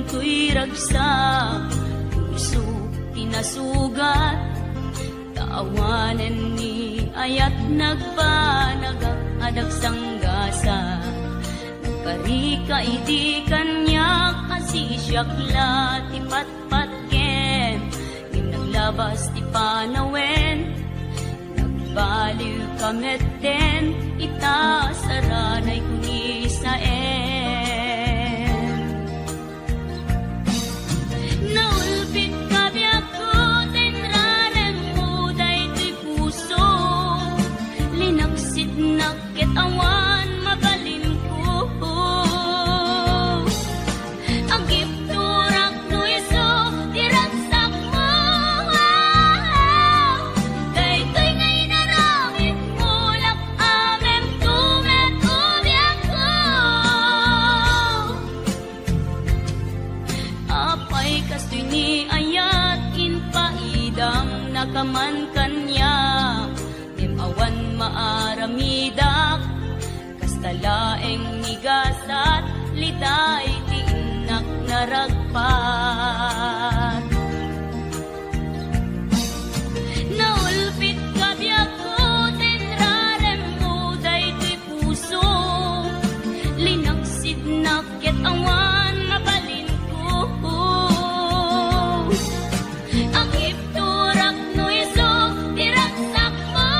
to'y ragsak, puso tinasugat, taawanan ni ayat nagpanagak adag sanggasa. Nagkarika iti kanyak asisyak ti patpatken, ngim naglabas ti panawen, nagbaliw kameten, itasaranay kuni sa naulpit kabiyak ko, tenrarem mo daytoy puso, linaksit nakit awan mabalin ko. Agip turak no iso, tiragsak mo, daytoy ngay naramit mo, lak amem tumet ubiyak ko. Apay kastoy ni ayat inpaidam nakaman kanya, awan maaramidak, kastalaeng nigasat, litay tiinak naragpat. Naulpit kabiyak ko, tenrarem mo daytoy puso, linaksid nakit awan mabalin ko. Agip turak no iso, tiragsak mo,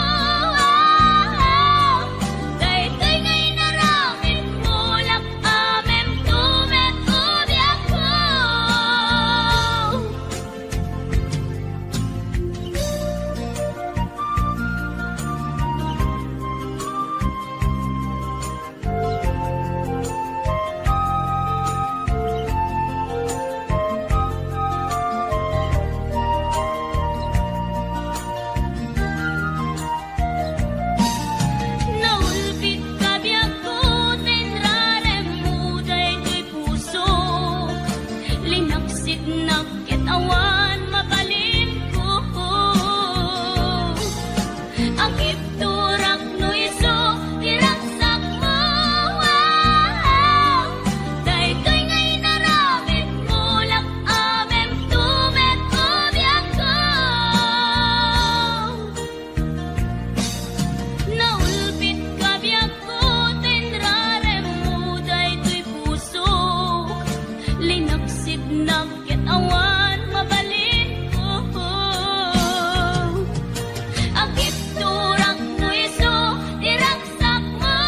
daytoy ngay naramit mo, lak amem tumet ubiyak ko. Naulpit kabiyak ko, tenrarem mo daytoy puso, linaksit nakit awan mabalin ko. Agip turak no iso, tiragsak mo, daytoy ngay naramit mo, lak amem tumet ubiyak ko. Naulpit kabiyak ko, tenrarem mo daytoy puso, linaksid nakit awan mabalin ko. Agip turak no iso, tiragsak mo,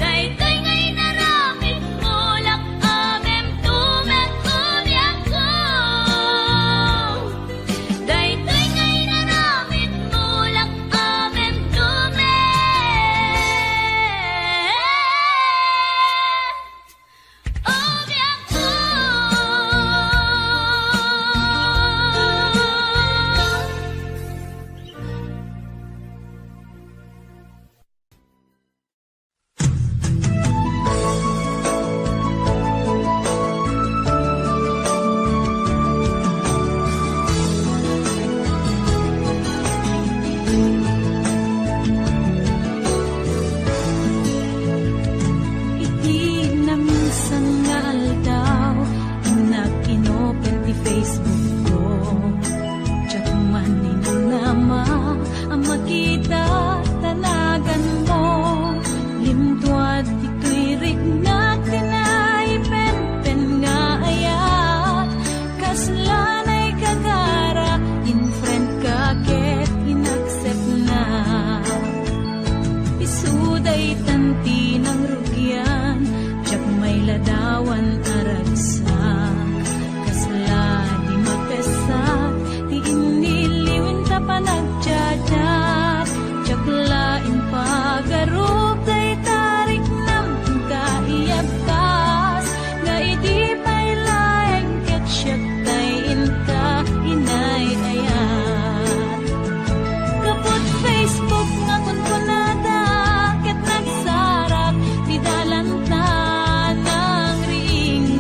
daytoy ngay naramit mo, lak amem tumet ubiyak ko. Daytoy ngay naramit mo, lak amem tumet ubiyak ko. Iti naminsan nga aldaw, inakinopel ti Facebook ko, tsak man ninanama, ang makita talagan mo, limtuad ito'y rignak, tinaipen-pen nga ayat, kaslanay kagara, in-friend ka ket inaccept na. Isuday tanti ng rugyan, tiyak may ladawan aragsak, kasla di mapesak, di iniliwin ta panagjadat, tiyak lain pagarup, day tarik ng kaiyabkas, nga idi pa'y laeng ket siyak tayin ka inay ayat. Kaput Facebook nga kunkunada, ket nagsarap, di dalanta ng ring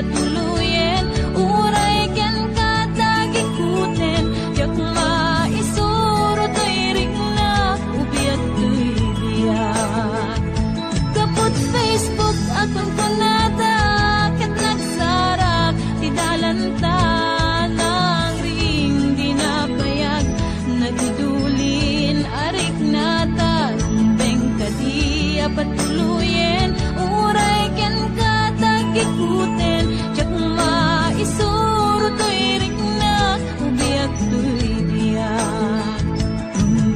patuluyen, uray ken katagikuten, yak maisuro to'y ringna, ubiat to'y biyak. Kaput Facebook akong kunada, ket nagsarak, tidalanta ng ring di napayag, nagdudulin arik nata, beng kadia patuluyen, uray ken katagikuten, jak maisuro to'y ringna, ubiak to'y biyak.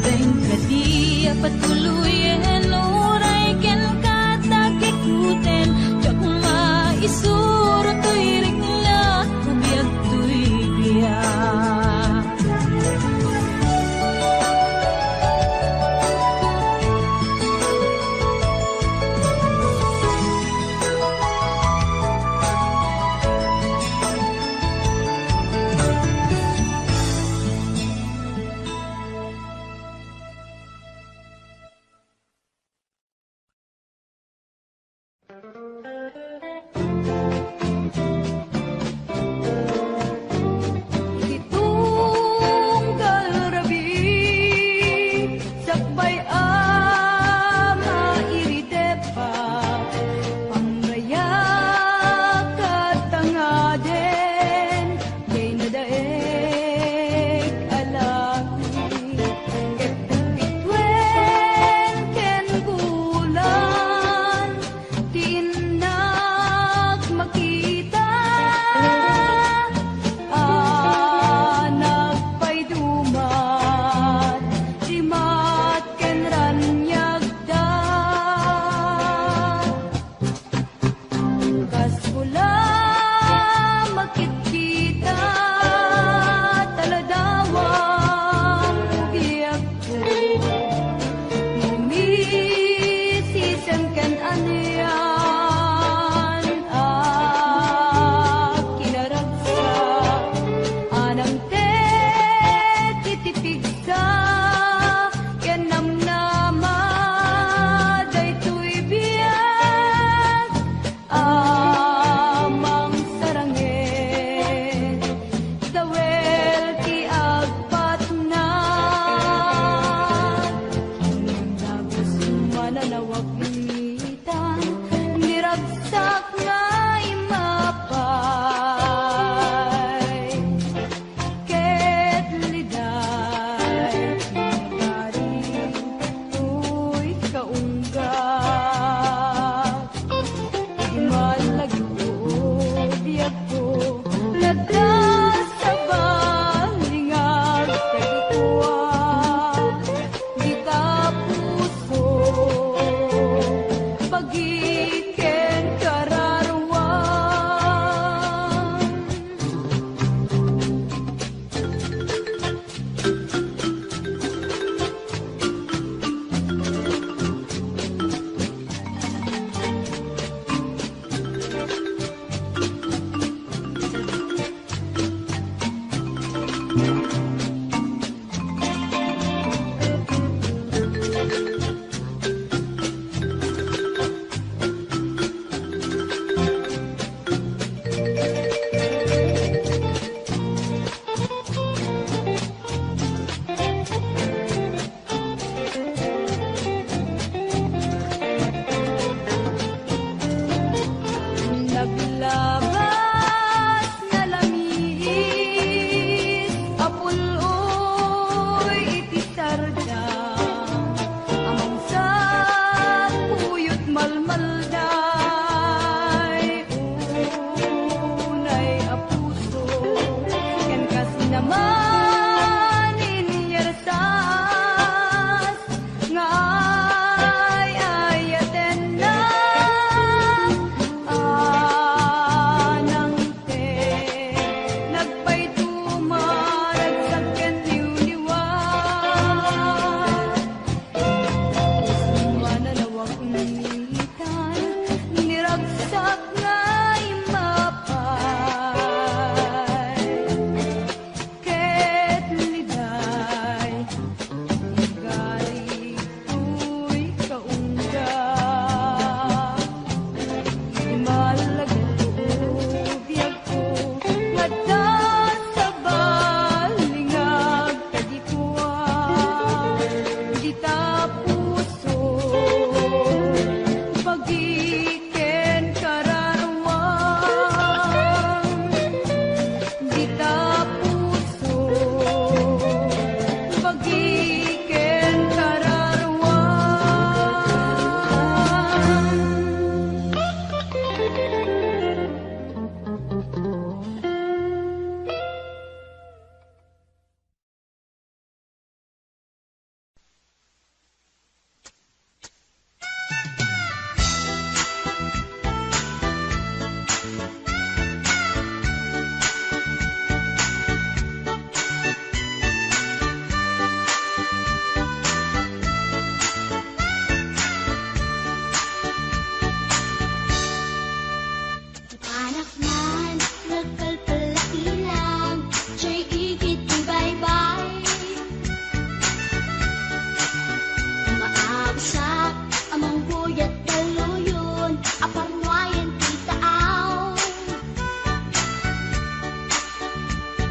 Beng kadia patuluyen, uray ken katagikuten, jak maisuro to'y ringna, ubiak to'y biyak. Ditunggal rabi, sakbay ama iridepa, pangrayak katangaden, gay na daig alaki, epitwen ken bulan, tinak makita. Anak pa'y dumat, simat ken ranyagda. Kaspula makikita, taladawang ubiyak ko. Mumisisem ken aniyan, kinaragsak. Anang te titipigsa, ken namnama, daytoy biyak. Amang sarangin, dawel ti agpatnan. Nagdagos mananawag bitan, niragsak nga imapay. Ket liday, pinagaring to'y kaunggap. Di malagi ko, diyak ko, nagdasabang lingag tagikuan. Di kapuso, pagiken kararawan. Naglabas na langis, apul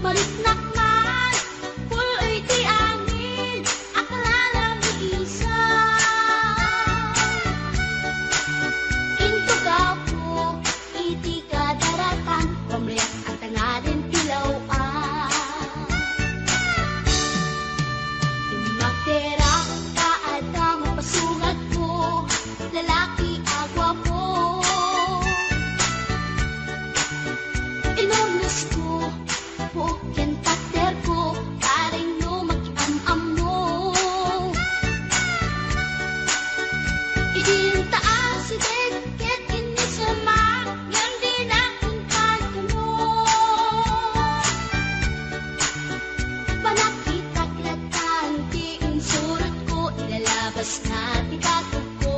Mariknak man, puloy di angin, akala ni isa. Into gapo, iti kadaratan, pamriyak ang tangarin tilawan. Magtera ka at ang mapasugat ko, lalaki agwa po. Inunos ko, pukin pater ko, paring no mag-am-am mo. Iintaas si Deket, inisama, yan din aking kanto. Panakitag latan, di insurot ko, ilalabas na tikato ko.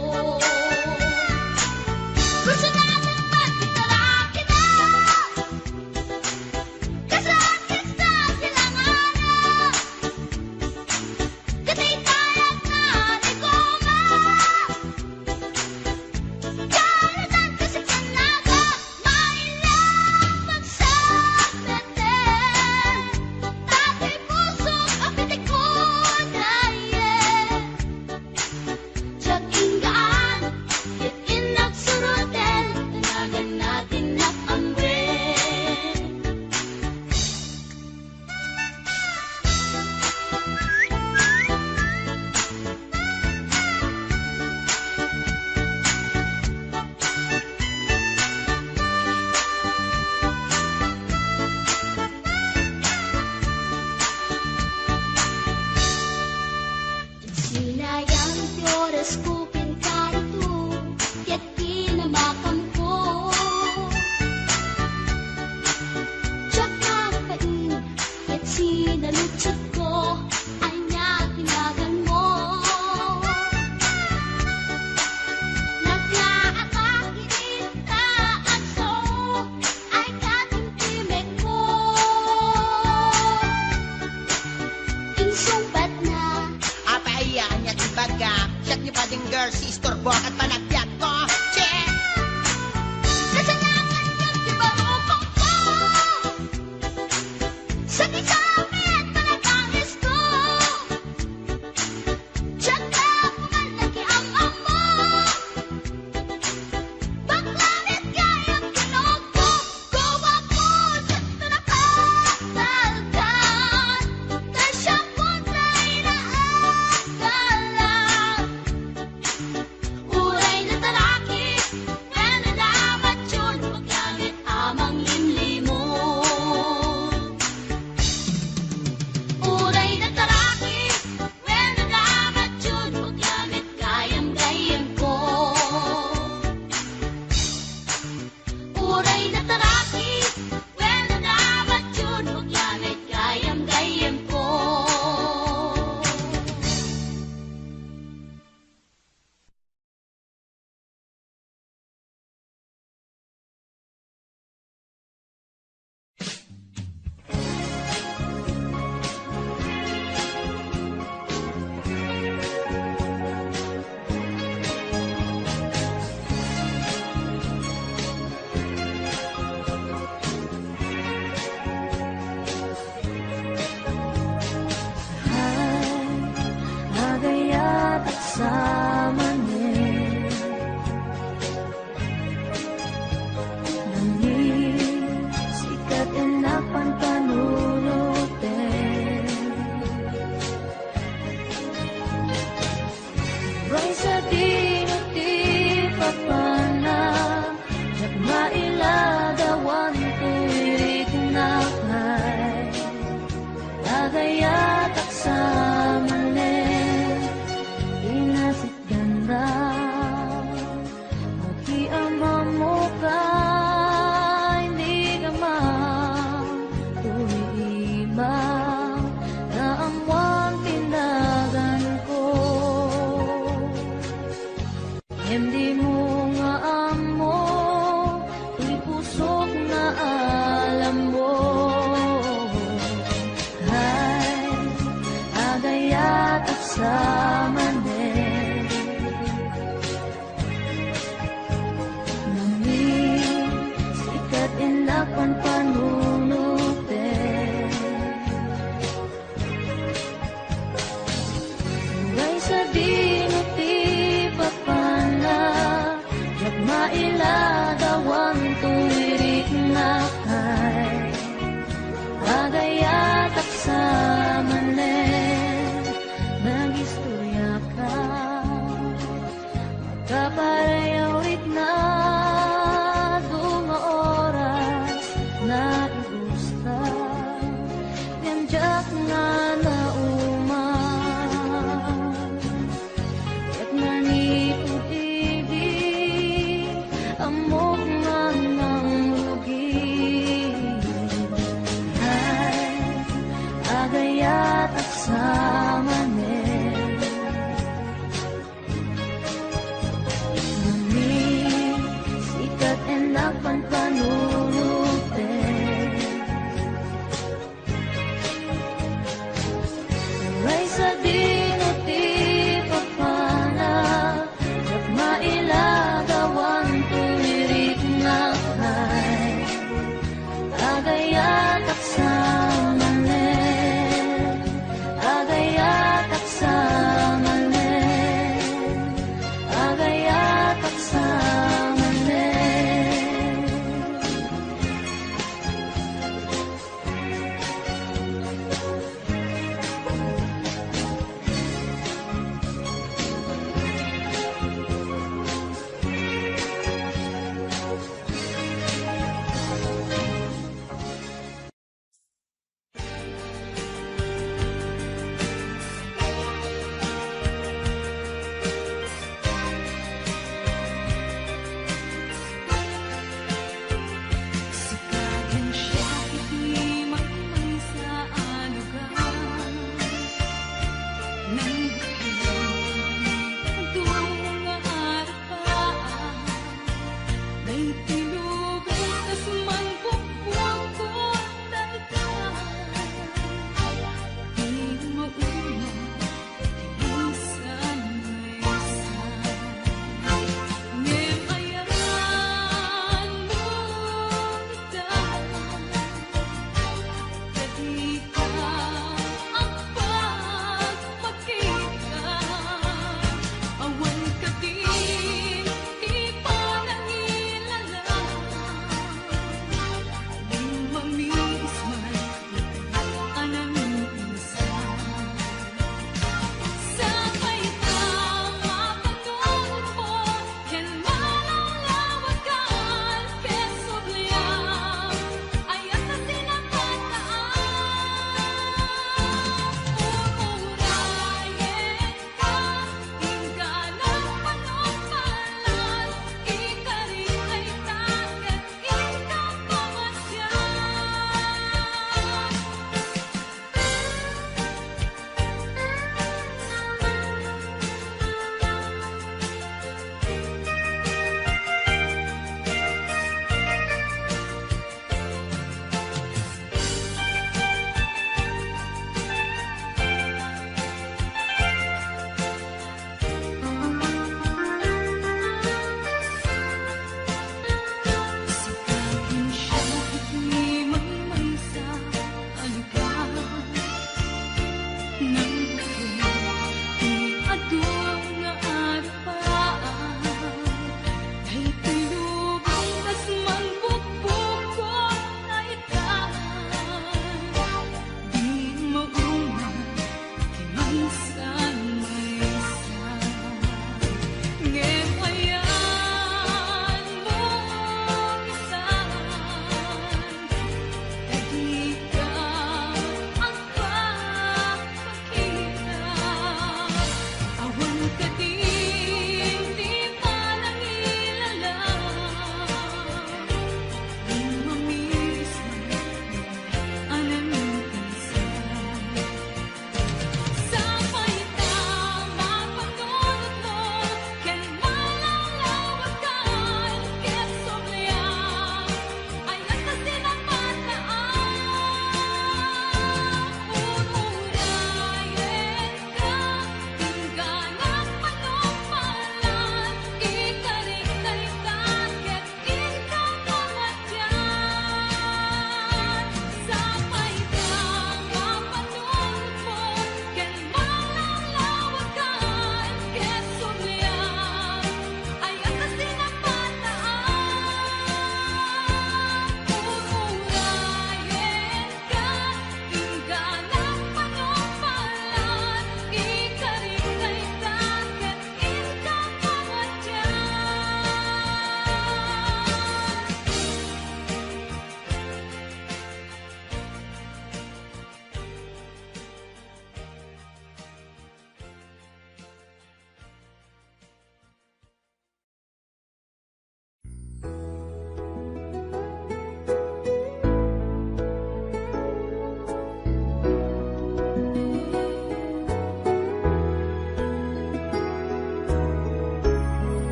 Gusto natin magkitaraki na, kasakit sa silanganan. Katay tayak na di goma, karatan kasi kanaga, mailang magsakatan. Tatay puso, kapitik ko dayen. Tiyag ingaan, itin nagsurutin, tanagan natin nakamwen. Sinayang ti oras ko pinkarito, ket kinamakam ko. Tsaka pain, ket sinalutsot ko, ay niya tinagan mo. Naglaakakit na aso, ay katimtimek ko. Insumbat na, Apayaan niya tibaga, siyat niyo pa ding girl, si istorbo at panagbiat ko. Che! kasalanan yung tibarupang ko. Sa kisapit, panagangis ko. Tsaka pumalaki ang amo. Baklamit kayang kinog ko. Gawa ko sa tunakatalgan. Kasya po na inaagalan. Uray pusta ganjak nga nauman ket manipud-ibig amok nga nang rugi ay agayat aksamanen sikat enak panpanunuten Ray sa dinuti papana yak mailagawan tulirik na kay agayat aksamanen agayat aksamanen agayat aksamanen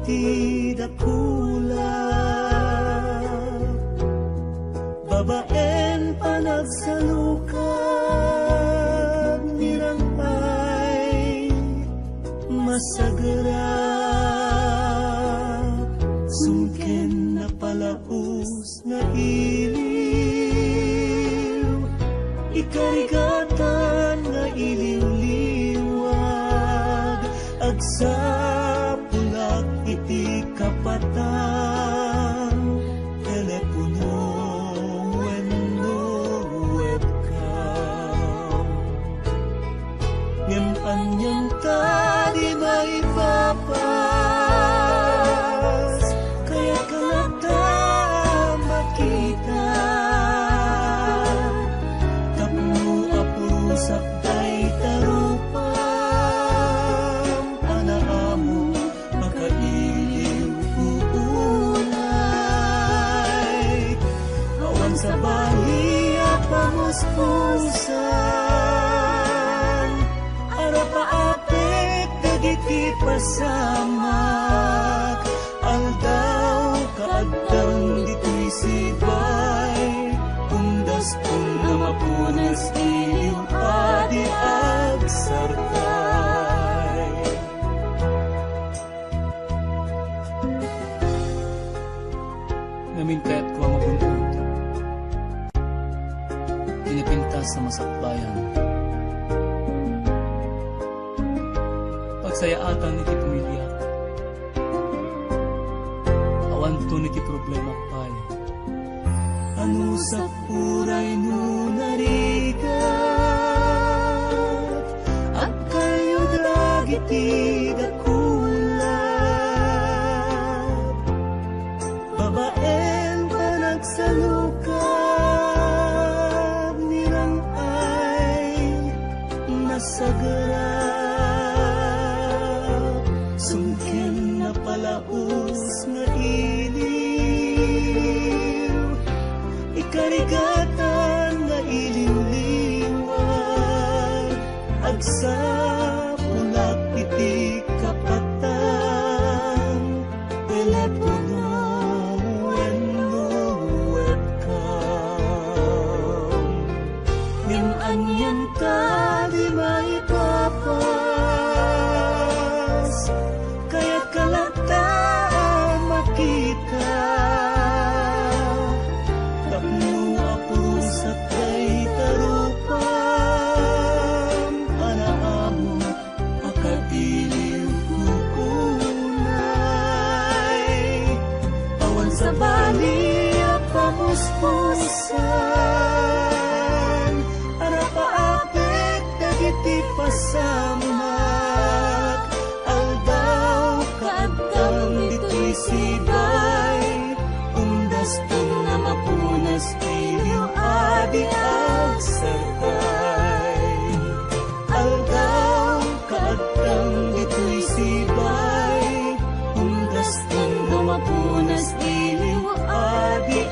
iti dakula, babaen panagsalukag nirangay masagara, sungken na palaus nga iliw, ikarigatan nga iliw-liwag, agsapulak iti kapatang telepono wenno webcam. Ngem anyang tadi may papas, kaya kalata makita, tapno apusak tay tarupang anaamo makailiw uunay, awan sa bahiya pamuspusan, arapaapit dagiti pasamak, aldaw kaagdang dito'y sibay, undas kung na mapunas iliw adi agsarkay. Namintet ko ang mabuntut, tinipintas sa masakbayan, pagsayaatan iti pamilya, awan to iti problema pay. Ano sa puray no narigat, at kayo dragiti dakula, babaen panagsalukag nirangay masagara, sungkin na palaus nga iliw, ikarigatan nga iliw-liwag, agsapulak iti kapatang telepono wenno webcam. Ngem anyang tadi may papas, kaya't kalata makita, tapno apusat kay tarupang anaamo makadiliw kukunay, awan sa bali pamuspusan, arapaapit dagiti pasamak, aldaw kaagdang dito'y sibay, undas kung na mapunas iliw adi agsarkay, aldaw kaagdang dito'y sibay, undas kung na mapunas iliw adi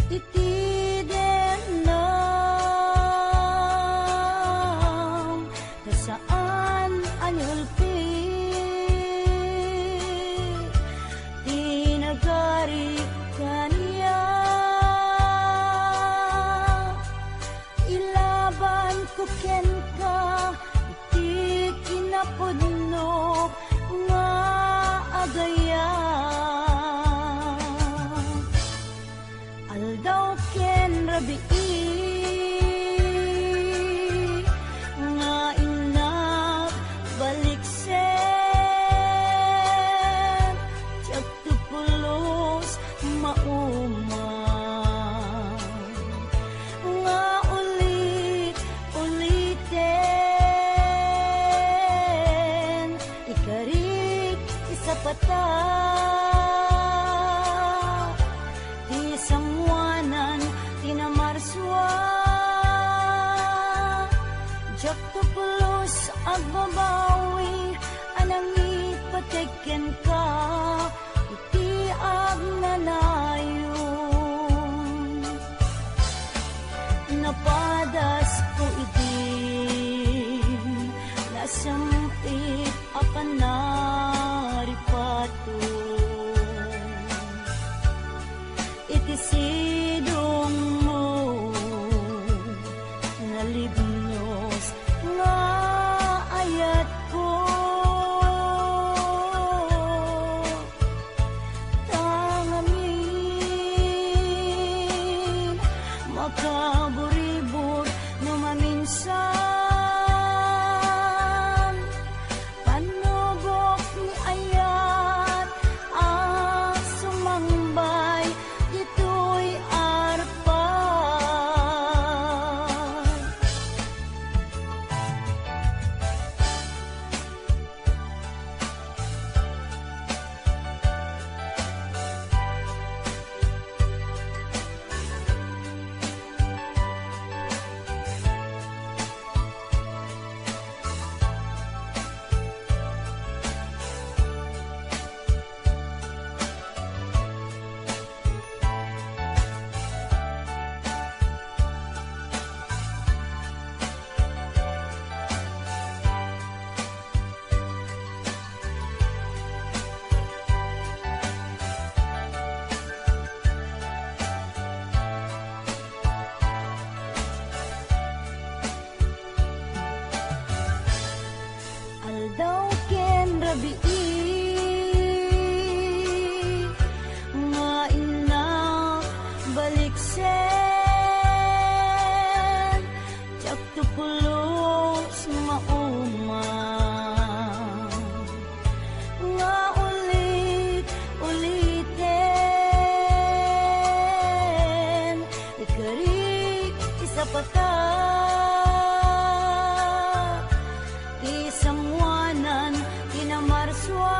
titiden lang nasaan anyulpi tinagari kaniya ilaban ko ken ka iti kinapudno nga agaya aldaw ken rabii nga inak baliksen tiyak tupulos mauma nga ulit-uliten ikarik isapata ti samwanan tinamarswa jak tupulos agbabawi anang ipateken ka iti agnanayon napadas ko iti nasampit apan naripato iti sidong mo nalibnos nga ayat ko tangamin makaburibur no maminsan panubok ni ayat ang sumangbay dito'y arpan aldaw ken rabii nga inak baliksen tiyak tupulos mauma nga ulit-uliten ikarik isapata isamwanan tinamarswa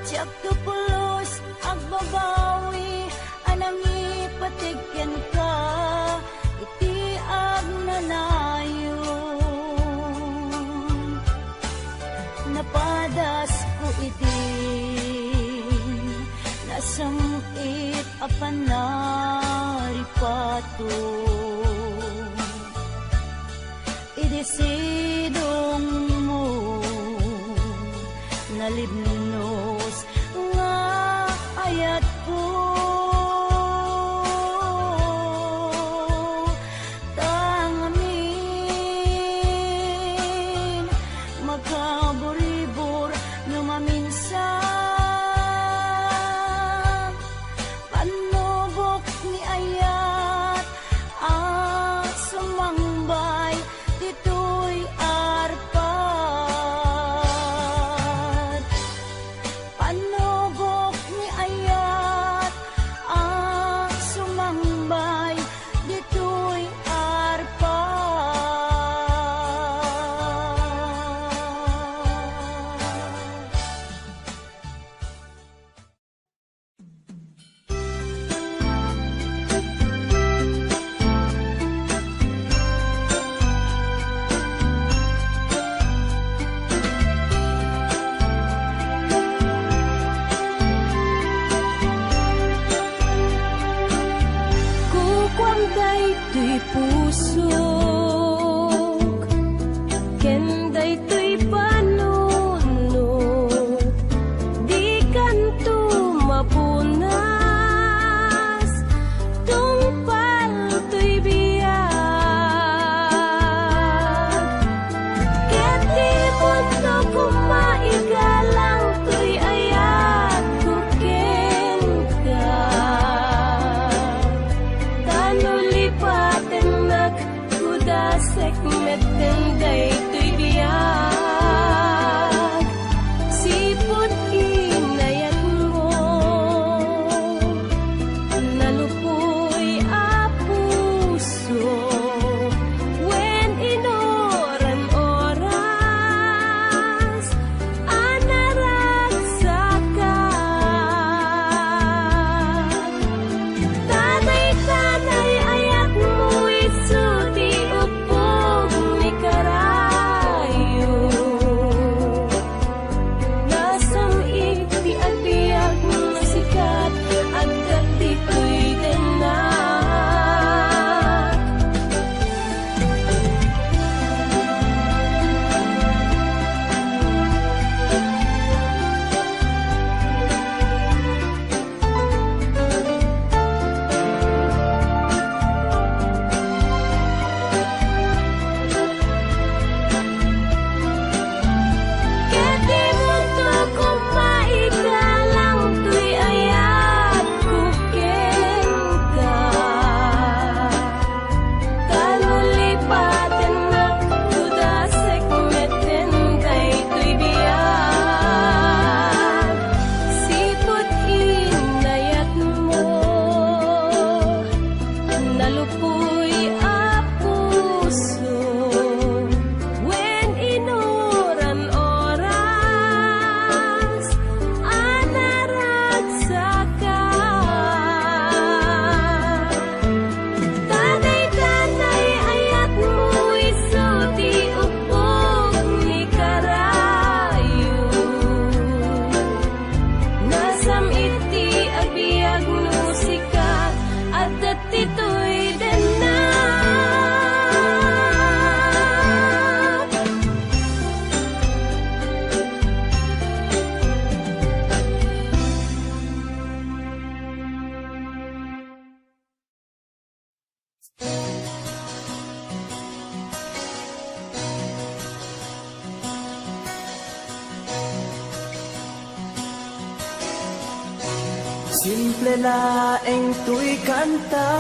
tiyak tupulos agbabawi anang ipateken ka iti agnanayon napadas ko iti nasamit apan naripato idisidong mo nalibnos nga ayat ko tangamin makaburibur no maminsan panubok ni ayat ang sumangbay dito'y arpan daytoy pusok, ken daytoy panunot, di kanto mapunas, tungpal to'y biyag. Ket di mundo kumaigalang to'y ayat ko ken ka. Tanulipaten nagkudasek meten daytoy biyag. Sipot inayat mo, nalupoy a puso, wen inoran oras, anaragsakan. Tanay-tanay ayat mo isu ti upog ni karayo. Nasam iti agbiag na sikat, agkat dito'y denak. Keti mundo kumaigalang to'y ayat ko ken ka. Tanulipaten nagkudasek meten daytoy biyag. Sipot inayat mo, nalupoy a puso, wen inoran oras, anaragsakan. Tanay-tanay ayat mo isu ti upog ni karayo. Nasam iti agbiag no sikat, at datito'y denak. Simple laeng tuy kanta,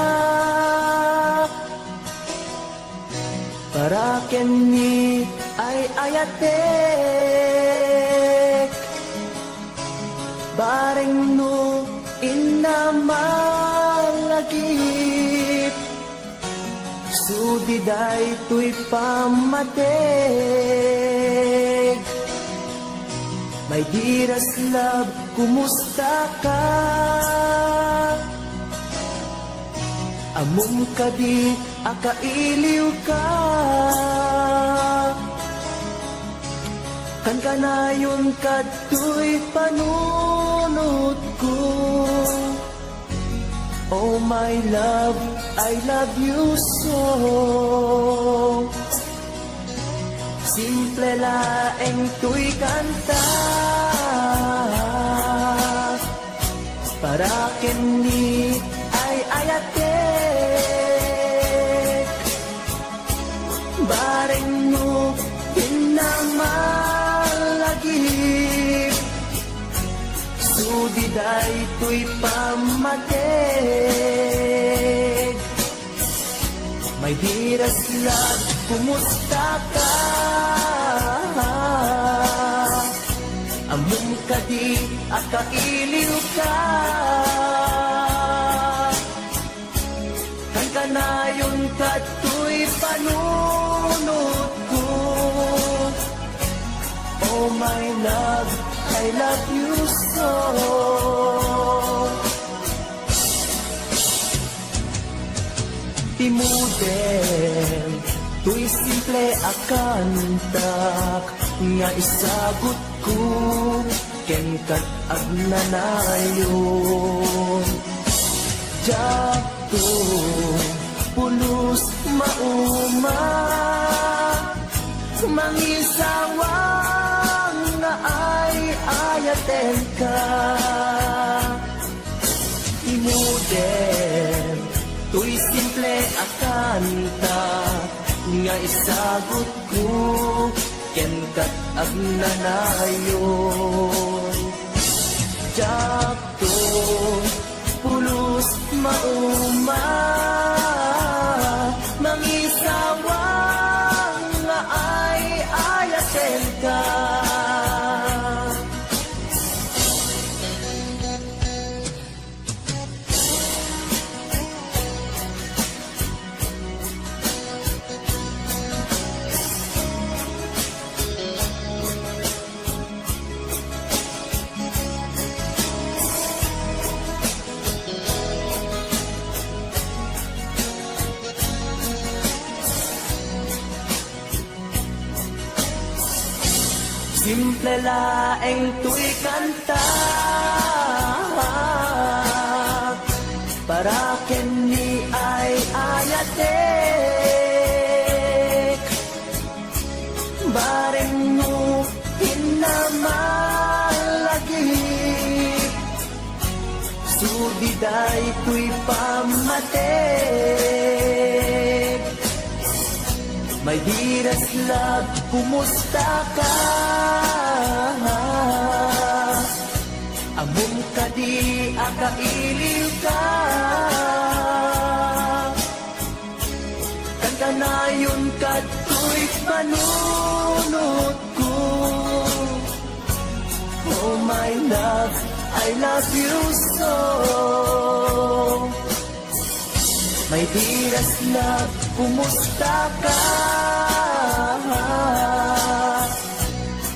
para kenni ay ayatek, bareng no inamalagip, sudiday tuy pamatek. My dearest love, kumusta ka? Amom ka di, akailiw ka. Kan kanayon kadtoy panunot ko. Oh my love, I love you so. Simple laeng tuy kanta, para kenni ay ayatek, bareng mo pinamalagip, sudiday tuy pamatek. My dearest love, kumusta ka? Amom ka di, akailiw ka. Kan kanayon kadtoy panunot ko. Oh my love, I love you so. Timudem, tuy simple akantak, nga isagot ko, ken kat agnanayon. Jato, pulos mauma, mangisawang nga ay ayaten ka. Imudem, tuy simple akanta, nga isagot ko, ken kat agnanayon. Jakto, pulos mauma, mangisawang nga ay ayaten ka. Simple laeng tuy kanta, para ken ni ay ayatek, bareng mo hinamalagi, sudiday tuy pamatek. My dearest love, kumusta ka? Among ka di akailiw ka, kaganayon ka tuy panunod ko. Oh my love, I love you so. My dearest love, kumusta ka?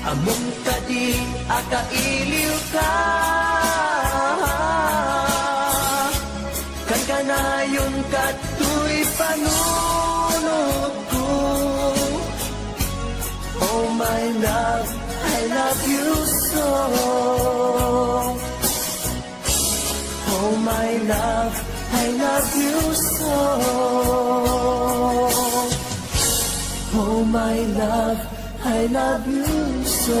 Among ka di akailiw ka, kaganayon ka tuy panunod ko. Oh my love, I love you so. Oh my love, I love you so. Oh my love, I love you so.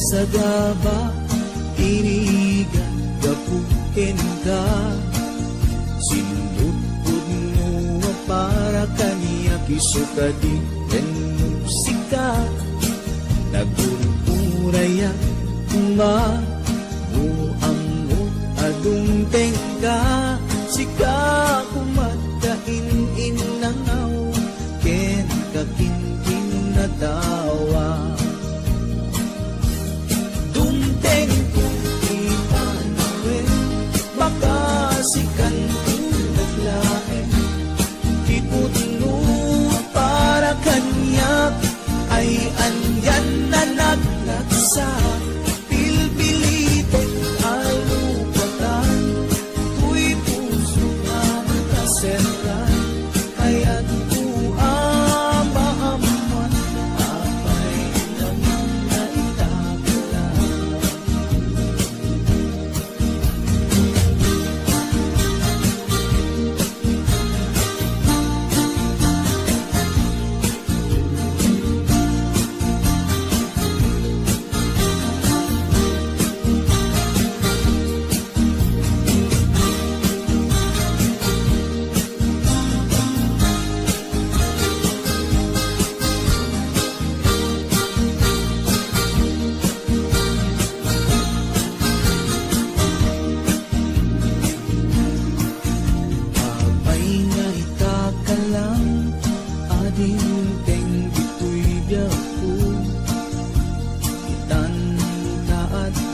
Sagaba, inigan, gapukin ka. Sinutod mo para kaniya kisukadi dan musika. Nagururaya, uma, buang mo, adung tengka. Sika kumatahin inangaw, ken kakinkin na tawa. Makasikan tulad lain, iputno para kanyak ay andyan na naglaksa. Pilpilitin alupatan,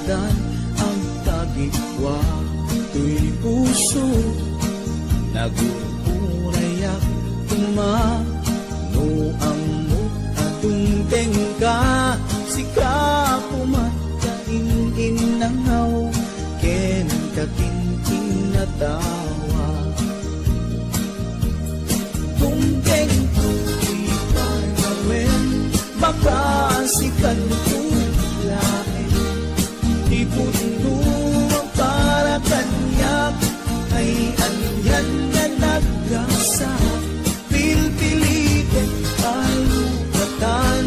masdan ang tagikwa. Tuy puso nag-uurayak no amok atong tengka. Sika pumatkain nangaw ken kakinting na tawa. Tungkeng tuy pangawen baka sikan lain ipuno ang para kanyak ay anyan na nagrasa. Pilpilitin alukatan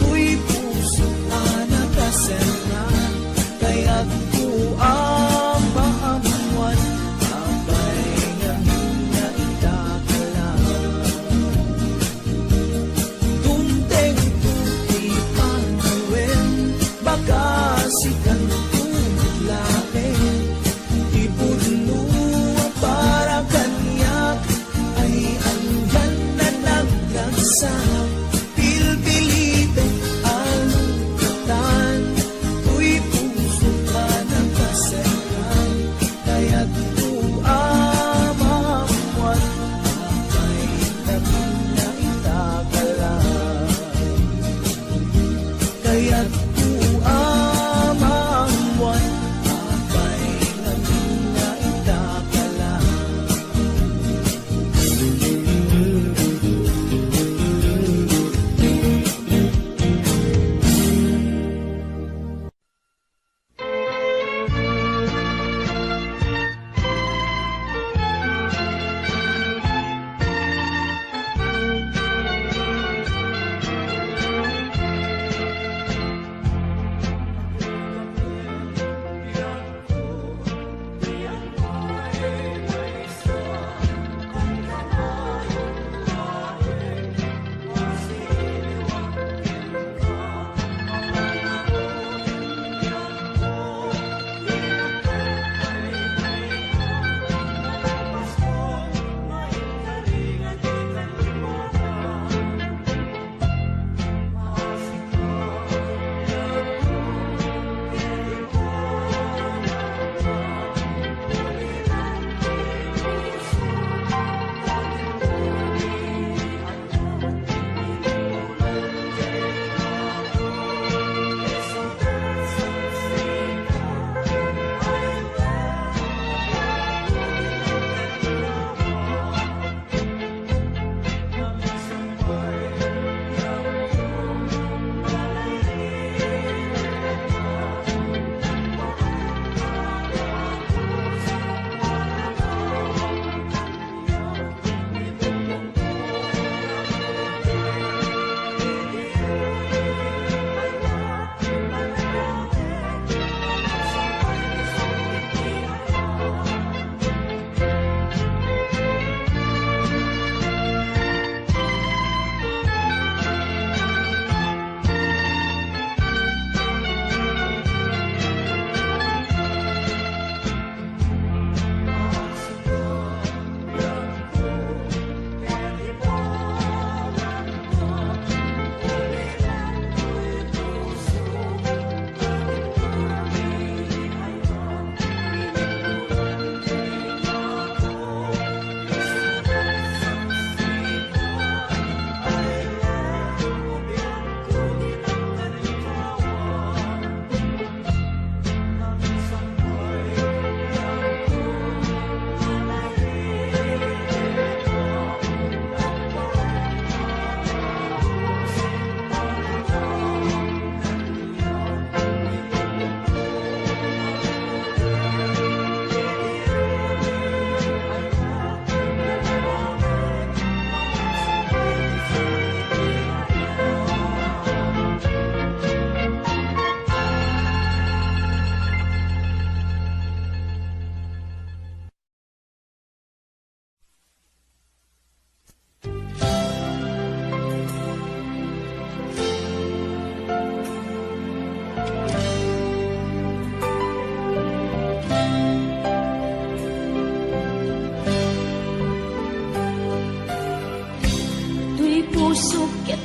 tuy puso anakasenran kaya't kuang maamuan abay ngayon na itakalan. Tunteng tuti pangawen baka sikan lain ipuno ang para kanyak ay andyan na nagragsa. Pilpilitin alukatan tuy puso ka ng kasengan kaya't tuamamuan abay namin na itakalan. Kaya't tuamamuan abay namin na itakalan.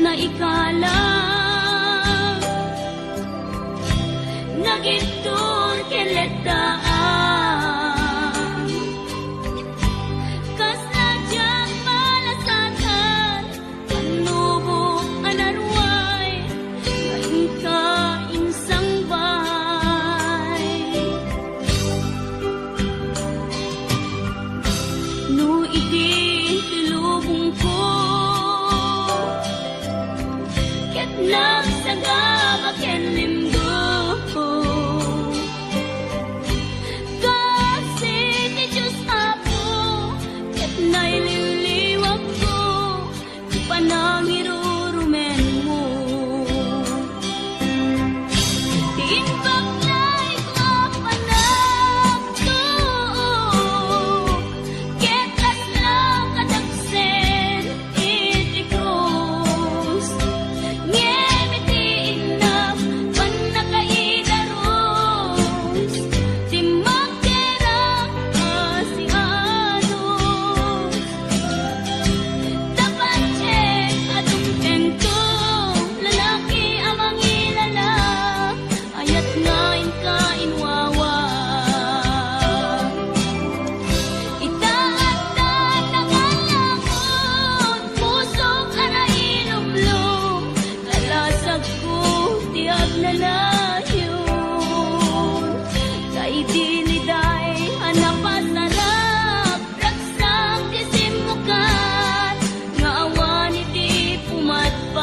na ikalang naging Nagiptur keledaan kas najak malasatan panubok anarway ngayon ka insang bay no iti tilubong ko ket nagsagaba ken limdo kasi ti Diyos Apo ket naililiwag ko ti panangirurumen mo ti inbaklay ko panagto ket aslang kadagsen iti krus ngem iti inap panakaidaros ti magderang asianos dapat check adung tento lalaki amang ilala ayat ngain ka inwawa itaatan nangalangon pusok arailumlum kalasag ko ti agnanayon kay diliday hanapasarap raksang ti simukan nga awan iti pumatpan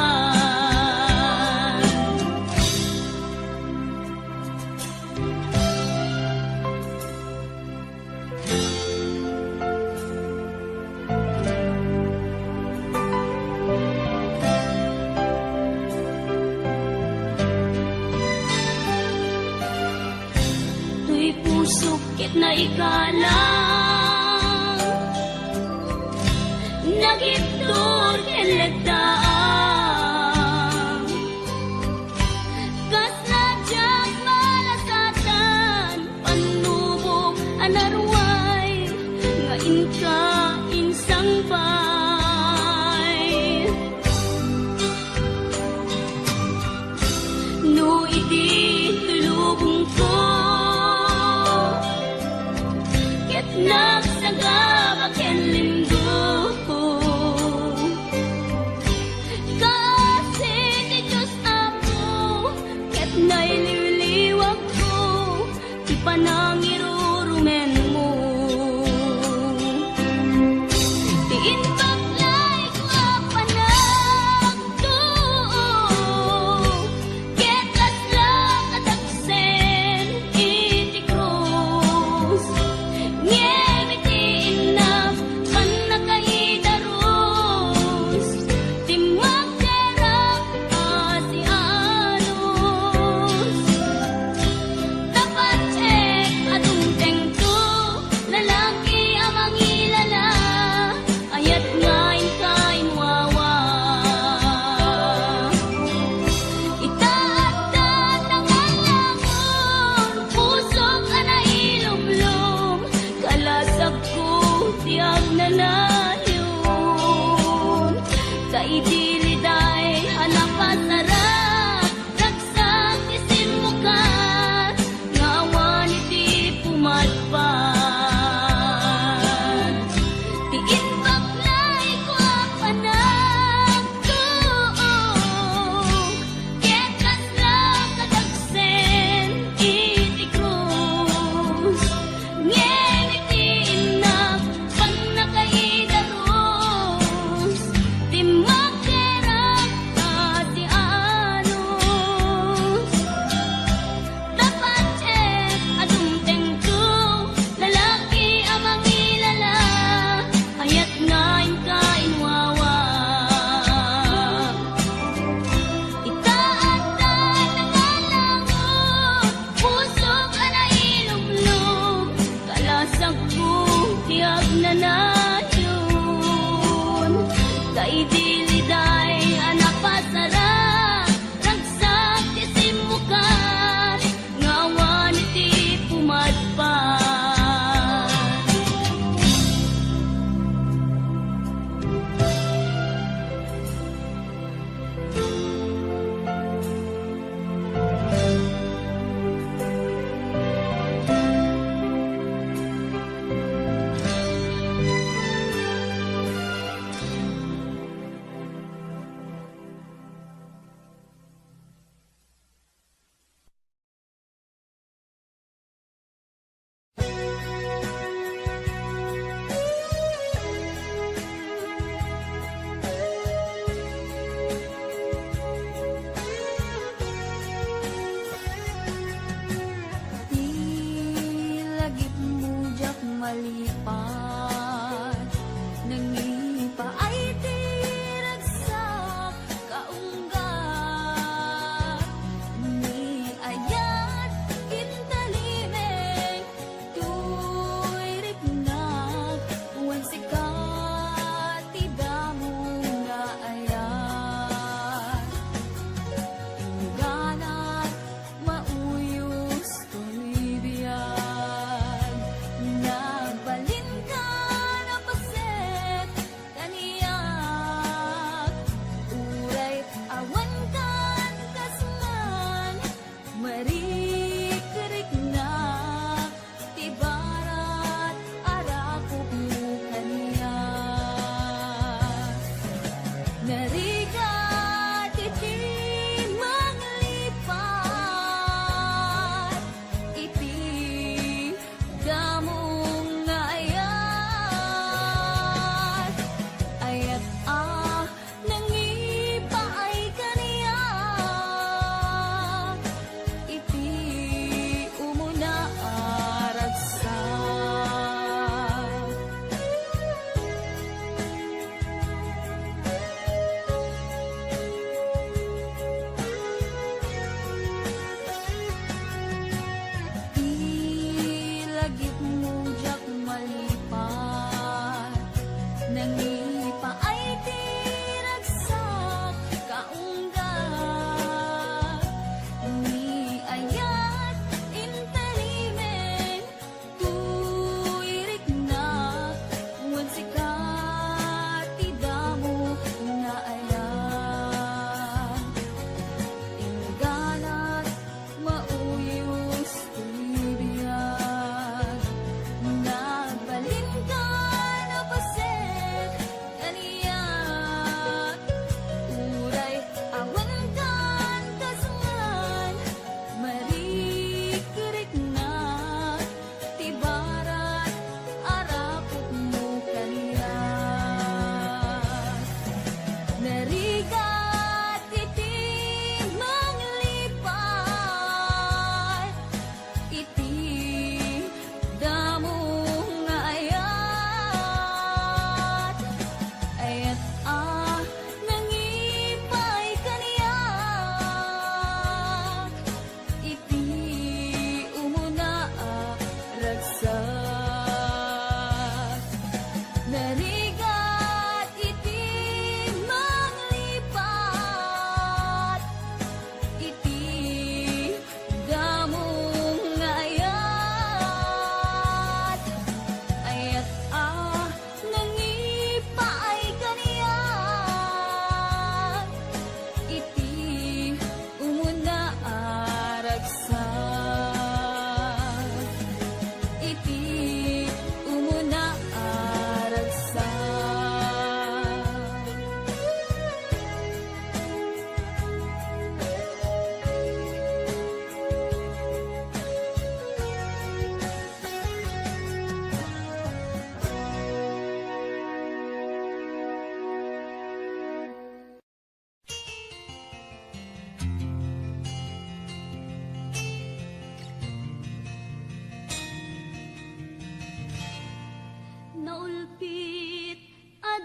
tuy pusok ket na ikalang nagiptur keledaan kas najak malasatan panubok anarway ngayon ka insang bay no iti tulubong ko ket nagsagaba ken limdo kasi ti Diyos Apo ket naililiwag ko ti panangirurumen mo ti inbaklay ko panagto ket aslang kadagsen iti krus ngem iti inap panakaidaros ti magderang asianos dapat check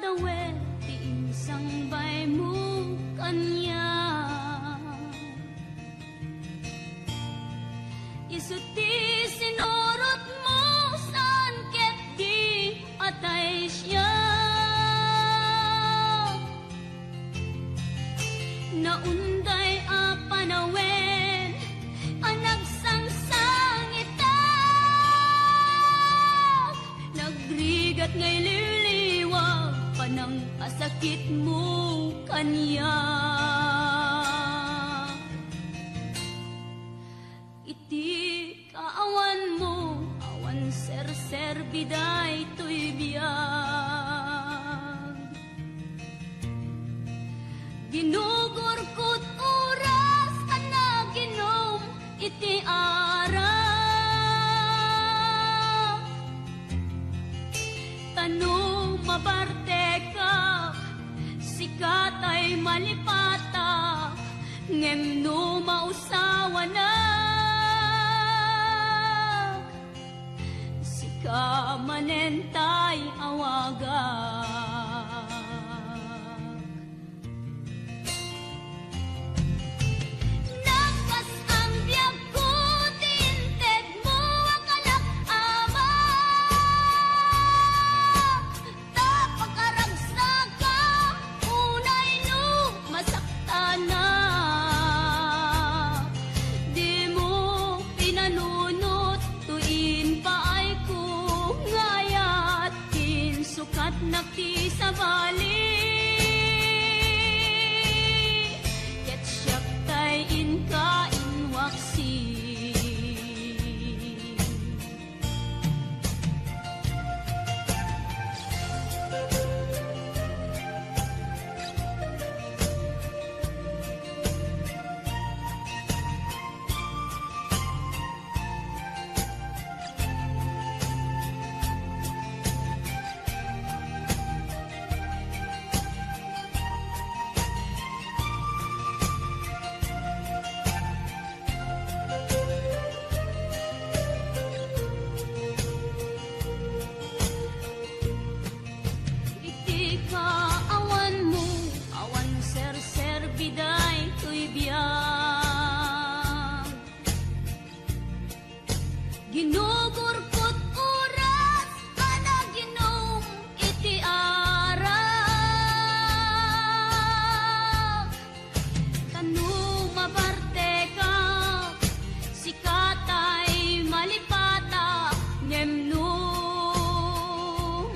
dawe ti insang bay mo kanya. Isuti sinurot mo saan ket di atay siya. Naunday a panawen anak sangsang ita. Nagrigat ngay liliwag panang asakit mo kanya. Iti kaawan mo awan ser biday to'y biyag. Ginugor ko't oras ana ginom iti ara. Tanong mabarte ka sikat ay malipata ngem no mausawa na. Sika manentay awagan. Nakti sa bali ket siyak tay inka inwaksi. Ginugor ko't oras ana ginom iti ara. Tanong mabarte ka sikatay malipata ngem no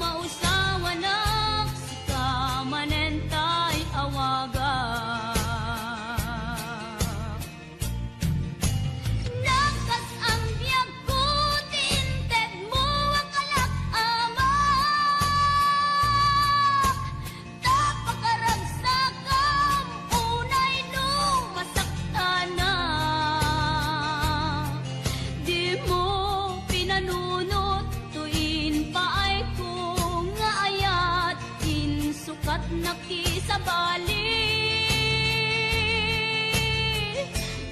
mausawa na. Sika manentay awaga. Nakti sa bali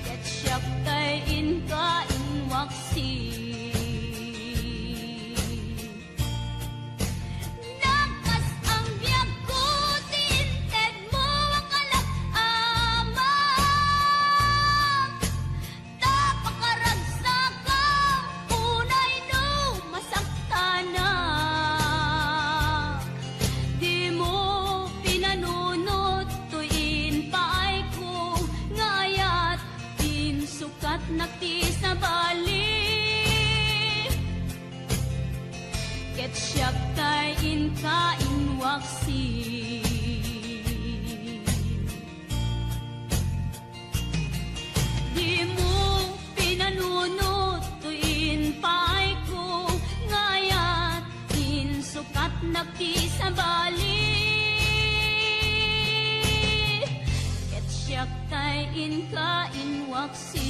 ket siyak tay inka inwaksi. Nakas ang biyag ko tinted mo ang kalak-ama. Tapakaragsak ka unay no masaktana. Di mo sukat nakti sa bali ket siyak tay inka inwaksi. Di mo pinanunot tuin pay ko ngayat in sukat nakti sa bali ket siyak tay inka inwaksi.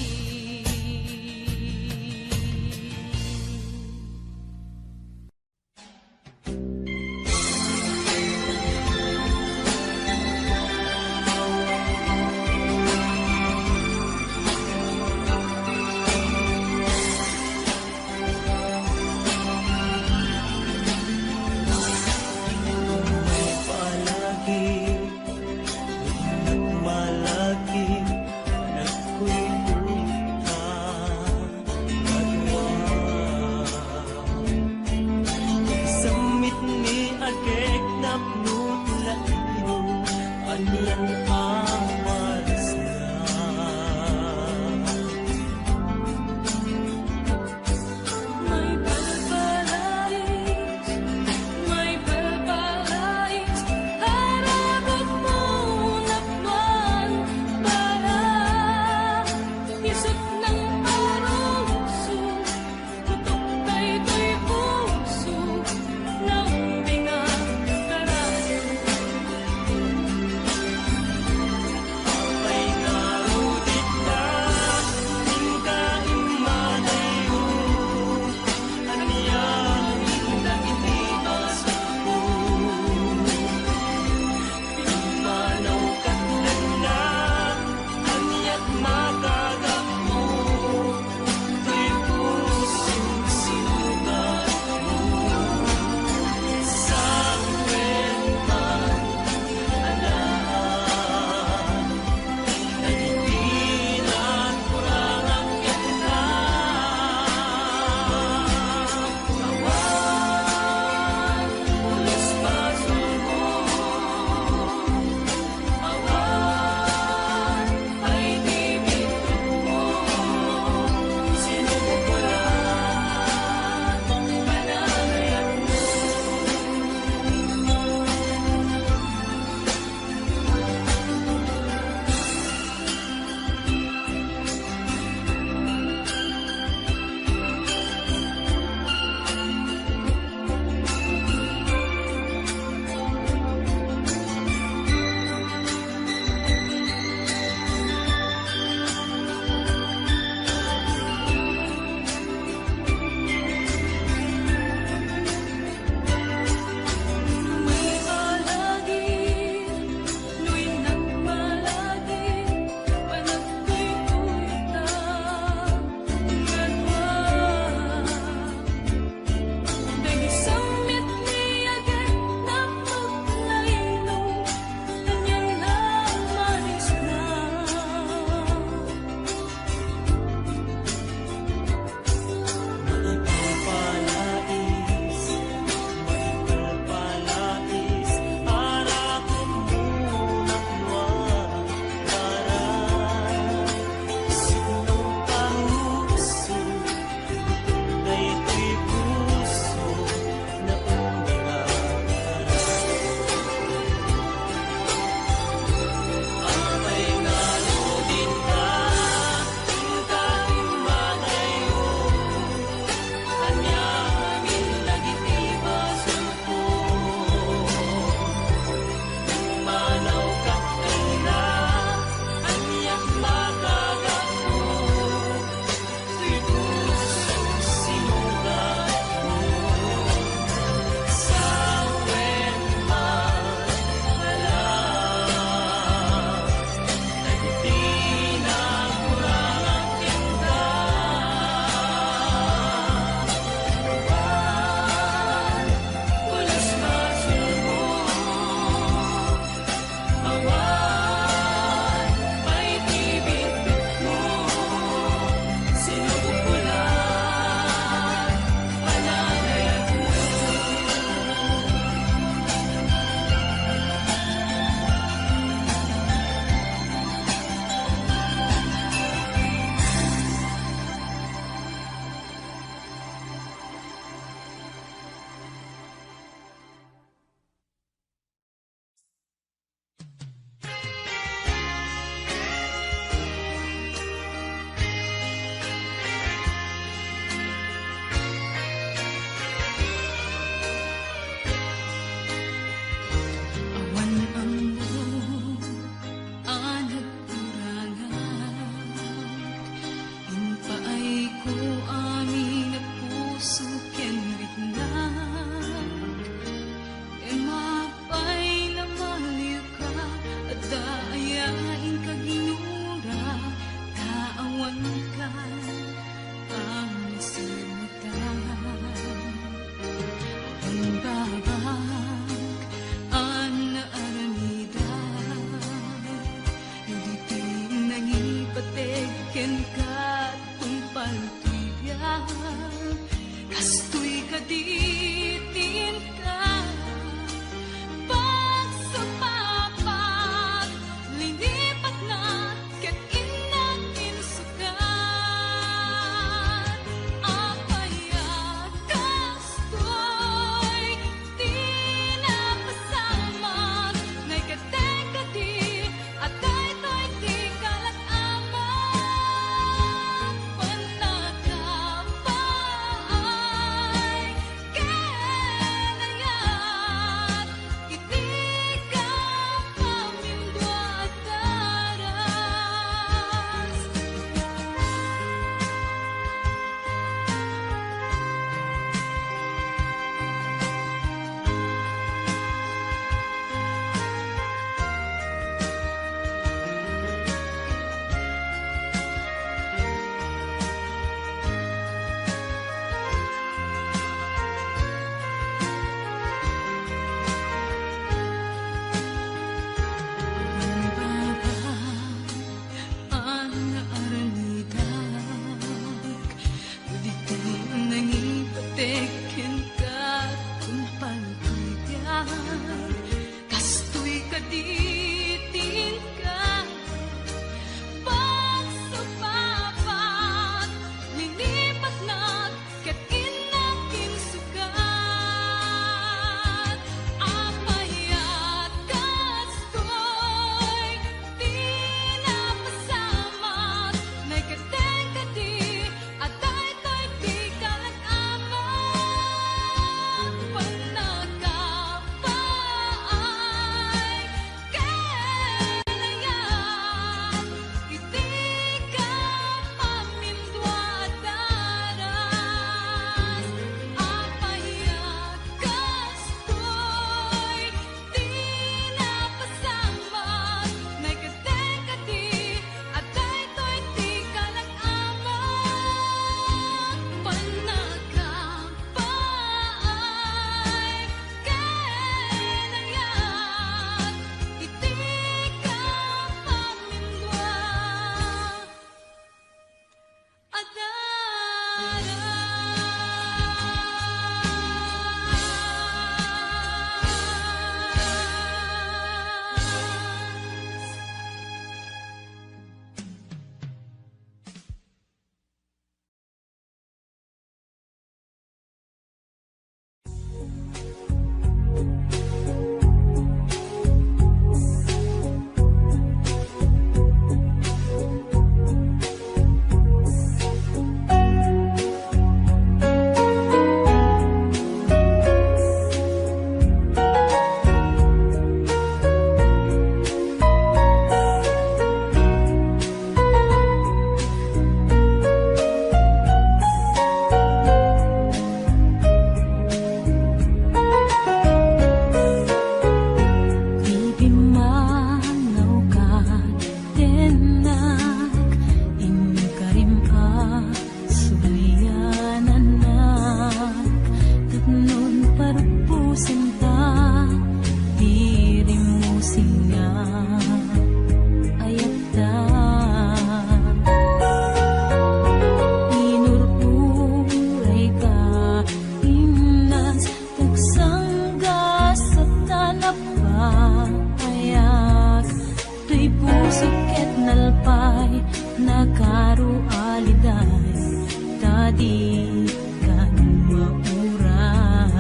kan mauran.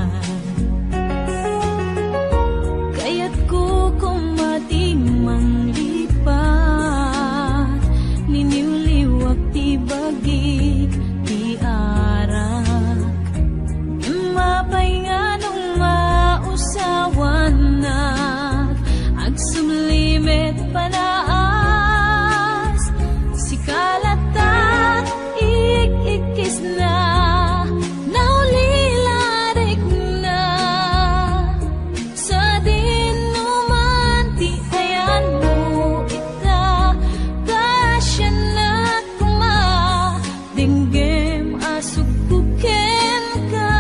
Kaya't ko kumati manglipat, niniwliwag ti bagi ti arak. Mapay nga nung mausawan na, agsumlimit panaas, si kalatat ikikis na, naulilarik na, sa dinuman ti ayan mo ita, kasya na kuma, dinggem asukuken ka,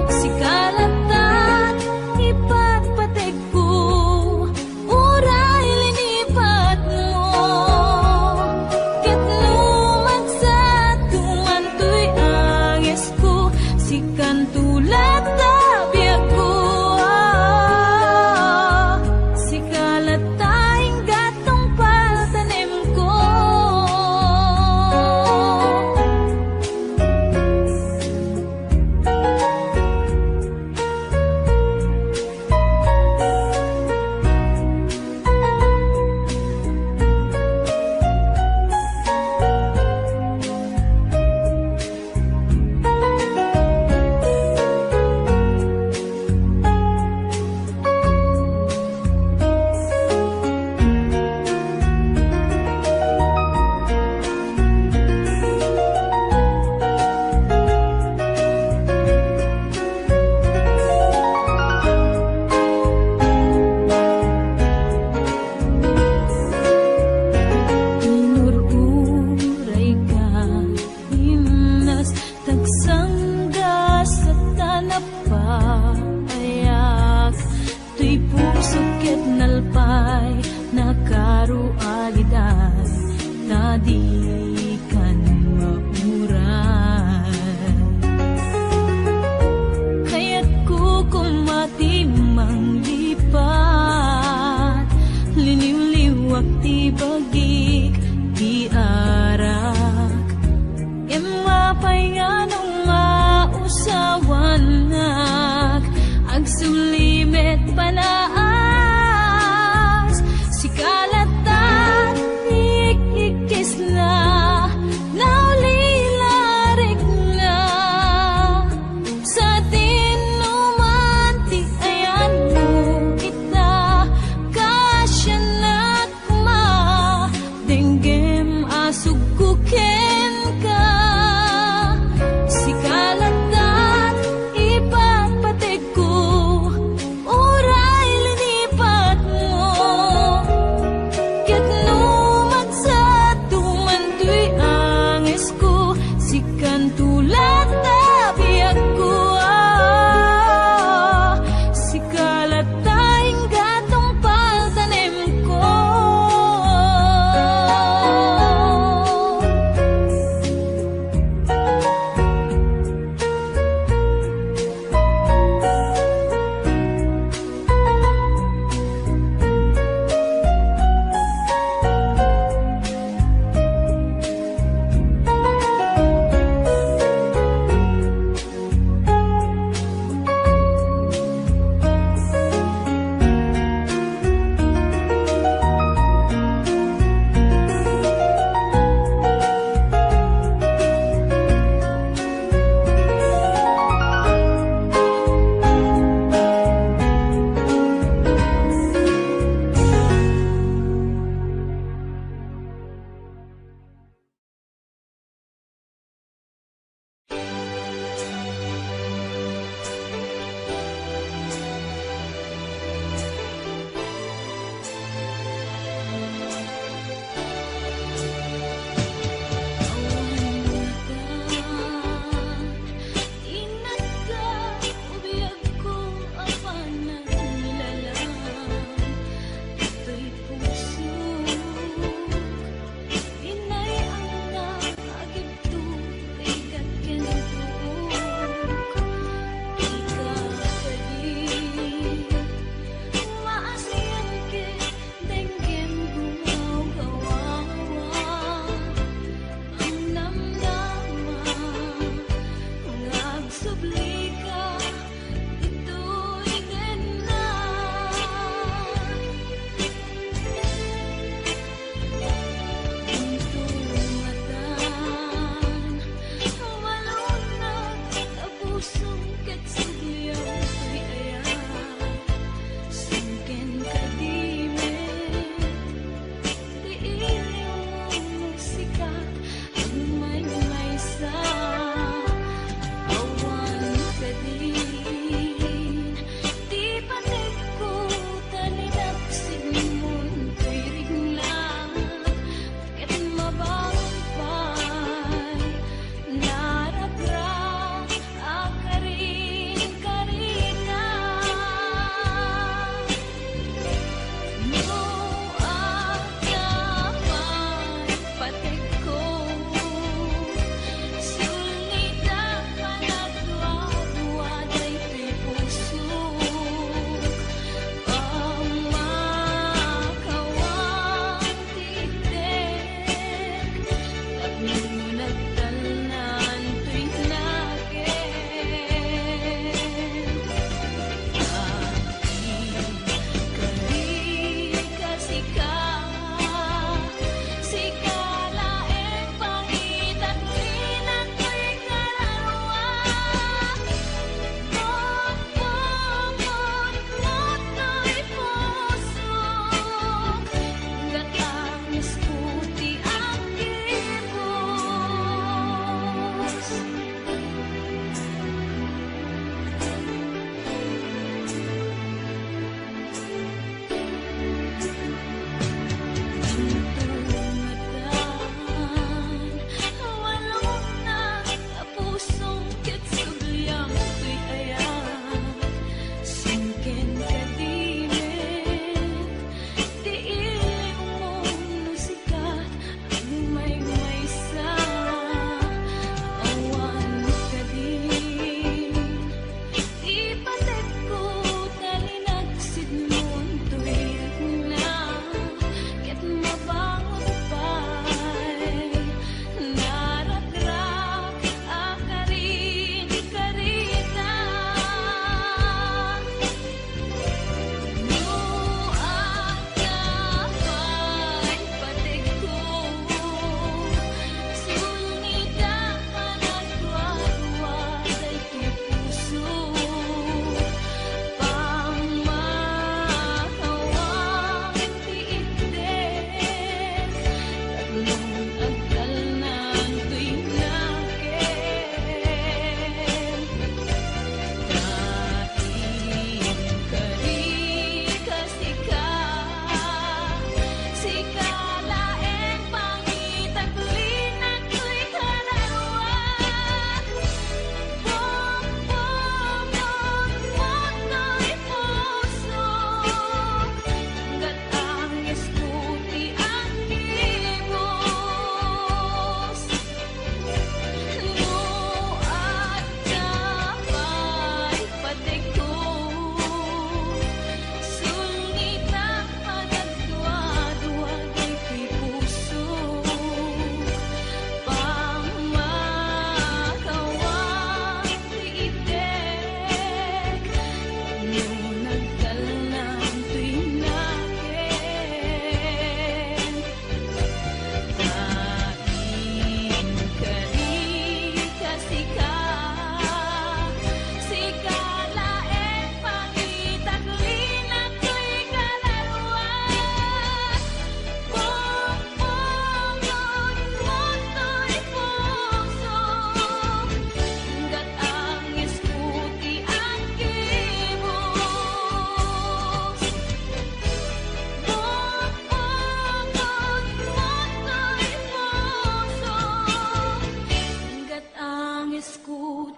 si kalatat ipatpateg ko, uray linipat mo, ket numan sa tumantoy angis ko, si kantulat tabiag ko, si kalataing gatong paltanim ko. Inururay ka, himnas, tagsangga sa tanapayak, tuy puso ket nalpay, nakarualiday, tadi kan mauray. Kaya't ko kumati manglipat, liniwliwag ti bagik ti arak. Mapay nga nung mausawanak, agsulimit panaas, si kalatat ikikis na, naulilarik na, sa dinuman ti ayan mo ita, kasya na kuma, dinggem asukuken ka, si kalatat ipagpateg ko, uray linipat mo, ket numan sa tumantoy angis ko, si kantulat tabiag ko, si kalataing gatong paltanim ko.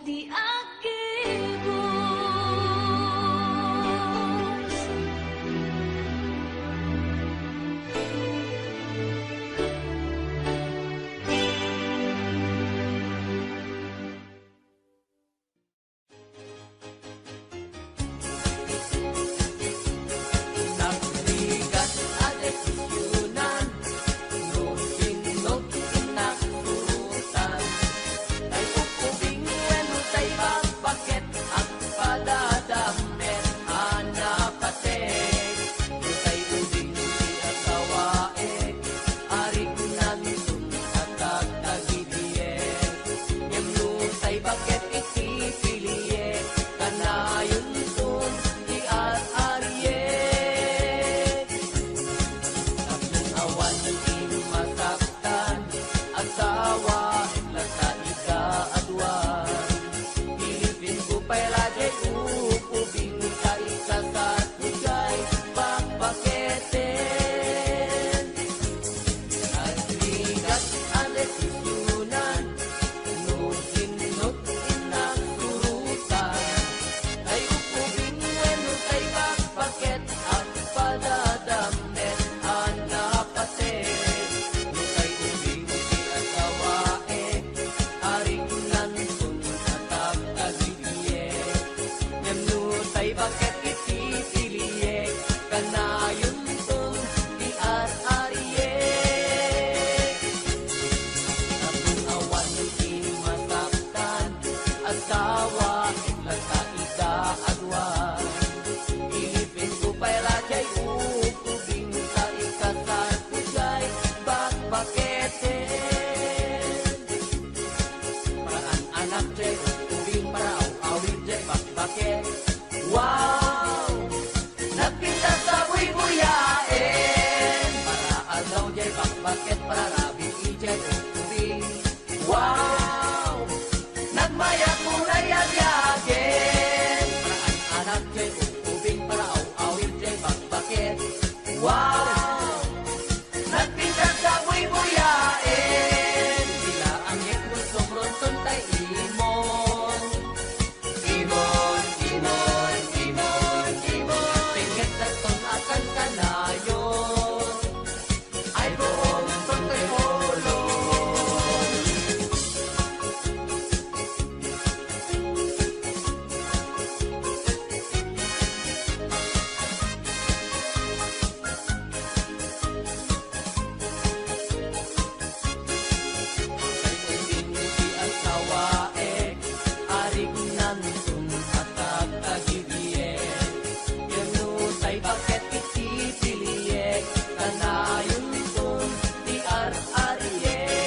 di akibos. Nagbigat adik yunan, nung inakulutan. Ay ukubing wenu tay bakbakit ang padadamit anapatek. Tay ubing di asawaek, arik nantun atag tagibiyek. Nyamnu tay bakit itipiliyek, kanayon tun di at-ariyek. Tapong awan din masaktan, asawa lata ika-adwan. Pilipin ko pa'y lagay ukubing ka ikasat hugay bakbaketen. Nagbigat alit yunan, nunot inang turutan. Ay ukubing wenu tay bakbaket ang padadamnet anapatek. Nukay ubing di asawaek, aring nantun atag tagibiyek. Nyamnu tay baket itipiliyek, kanayon tun di at-ariyek. Tapong awan di masaktan, asawa lata ika-adwan. Pilipin ko pa'y lagay ukubing ka ikasat hugay bakbaketen. Paraan anak jay ukubing paraw awit jay bakbaket. Wow! Nagpinta sa buy-buyain, para agaw jay bakbaket para rabi ijay ukubing. Wow! Nagmaya kulay abyagin, paraan anak jay ukubing para awit jay bakbaket. Wow! Nagpinta sa buy-buyain, sila ang iklusong ronson tay imon. Imon, imon, imon, imon. Pingat na ton akan kanayon, ay buong ton tay holon. Ubing di asawaek, arig nantun atag tagibiyek. Yanu tay baket itipiliyek, kanayon tun di ar-ariyek.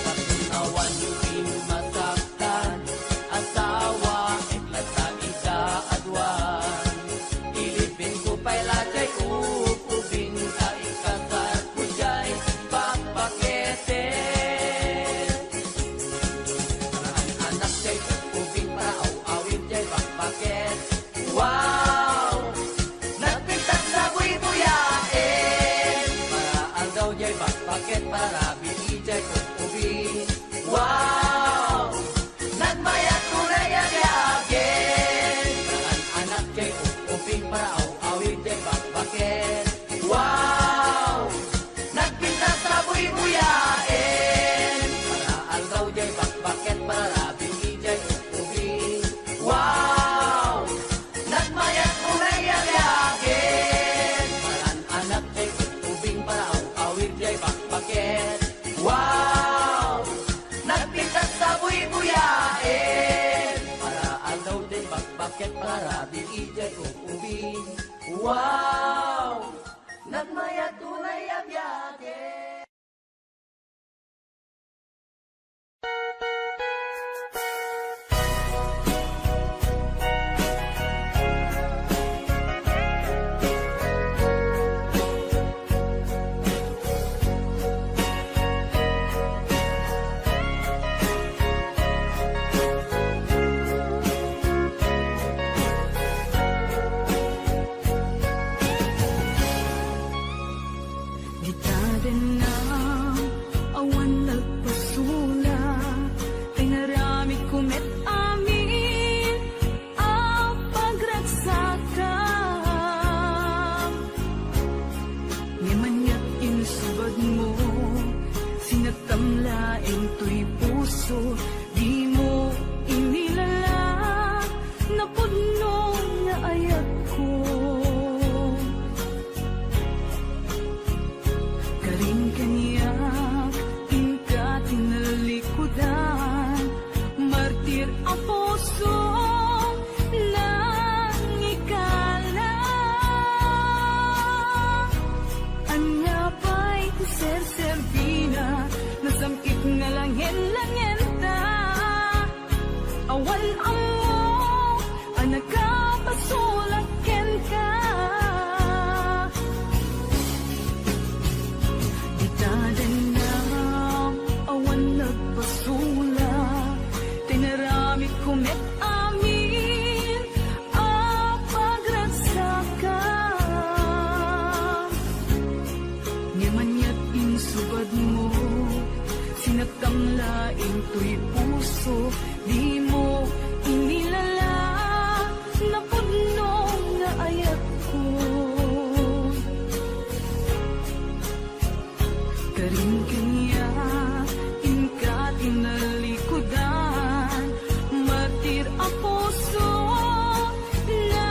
Tapong awan din masaktan, asawa lata ika-adwan. Pilipin ko pa'y lagay ukubing ka ikasat hugay bakbaketen. Paraan anak jay ukubing para awit jay bakbaket. Wow! Nagpintas sa buy-buyain, para agaw jay bakbaket para binijay ukubing. Wow! Nagmayat kulay abyagin, paraan anak jay ukubing para awit jay bakbaket. Wow! Nagpintas sa buy-buyain, para agaw jay bakbaket para binijay ukubing. Wow! Nagmayat kulay abyagin, paraan anak jay ukubing para awit jay bakbaket. Wow! Nagpintas sa buy-buyain, para agaw jay bakbaket para binijay ukubing. Wow! Nagmayat kulay abyagin. puso, di mo inilala na puno nga ayat ko. Karing kanya inka tinalikudan, matir ang puso na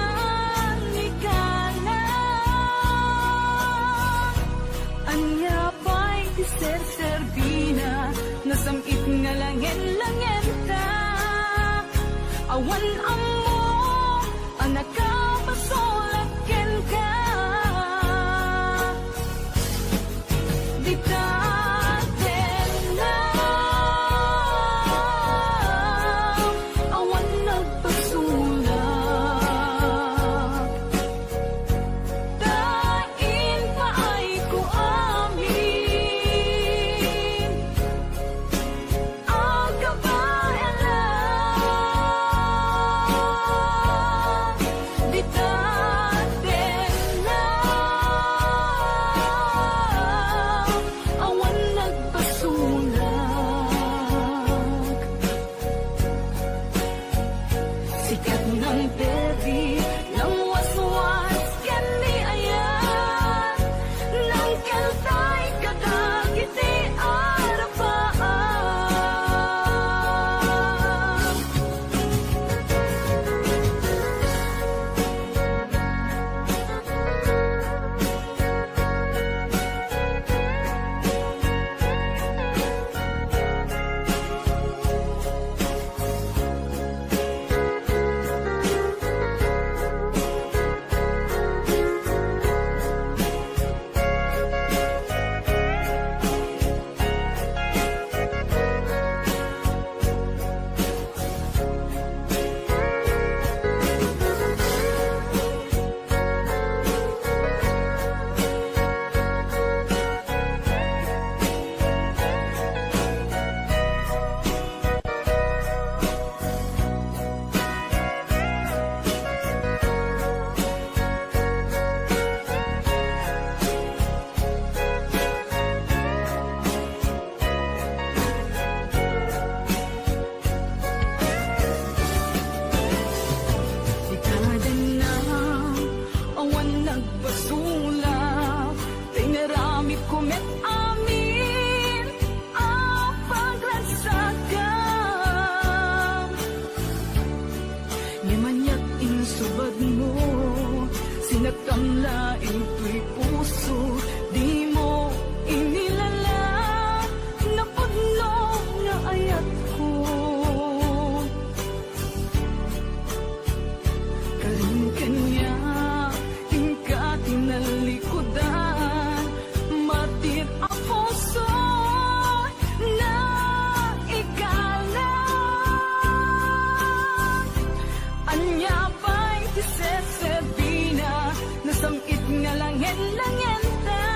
nikala. Anya pa'y tiser-serbina, nasamit nga langin-langin ta. Awan amo, anak ka pasulakin ka. Di tatin na, awan nagpasulak. Dain pa ay ko amin, ang kabayan lang. Di tatin na, awan nagpasulak. Sikat ng baby, ng waswas, kandi ayan, ng kantay kadagiti arapaan. Dekada na, awan nagpasulak, tinarami ko met amin ang paglansakan. Nimanyak insubad mo, sinakam laing tuy puso, di mo inilala na puno nga ayat ko. Karing kanya, ingka tinalikudan, matir ang puso na ikala. Anya pa'y tisesebina, nasamit nga langin-langin ta.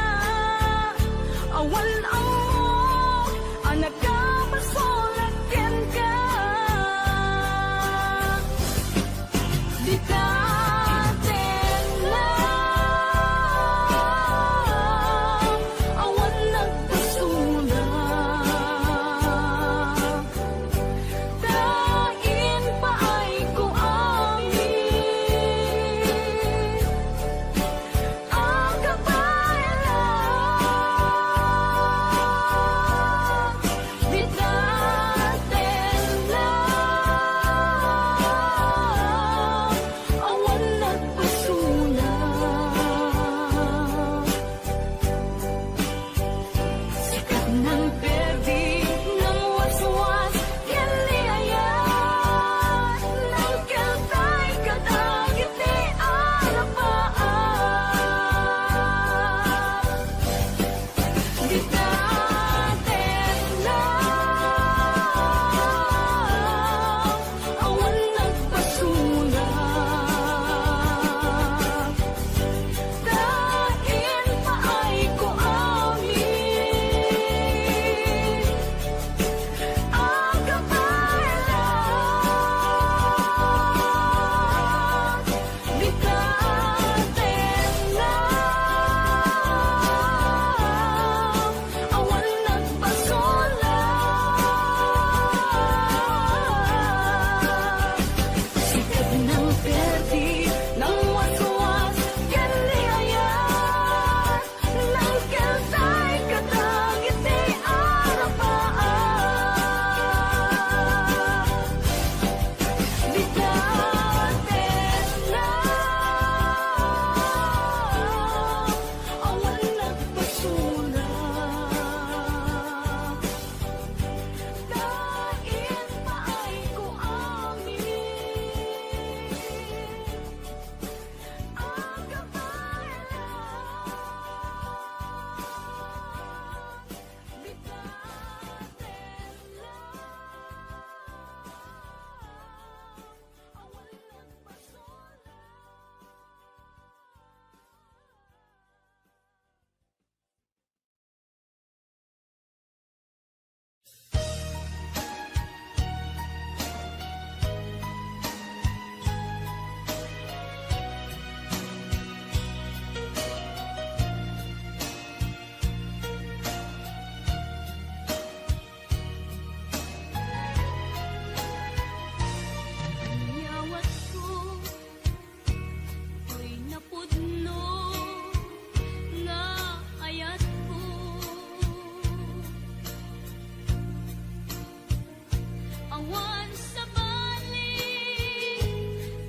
awan sa balik,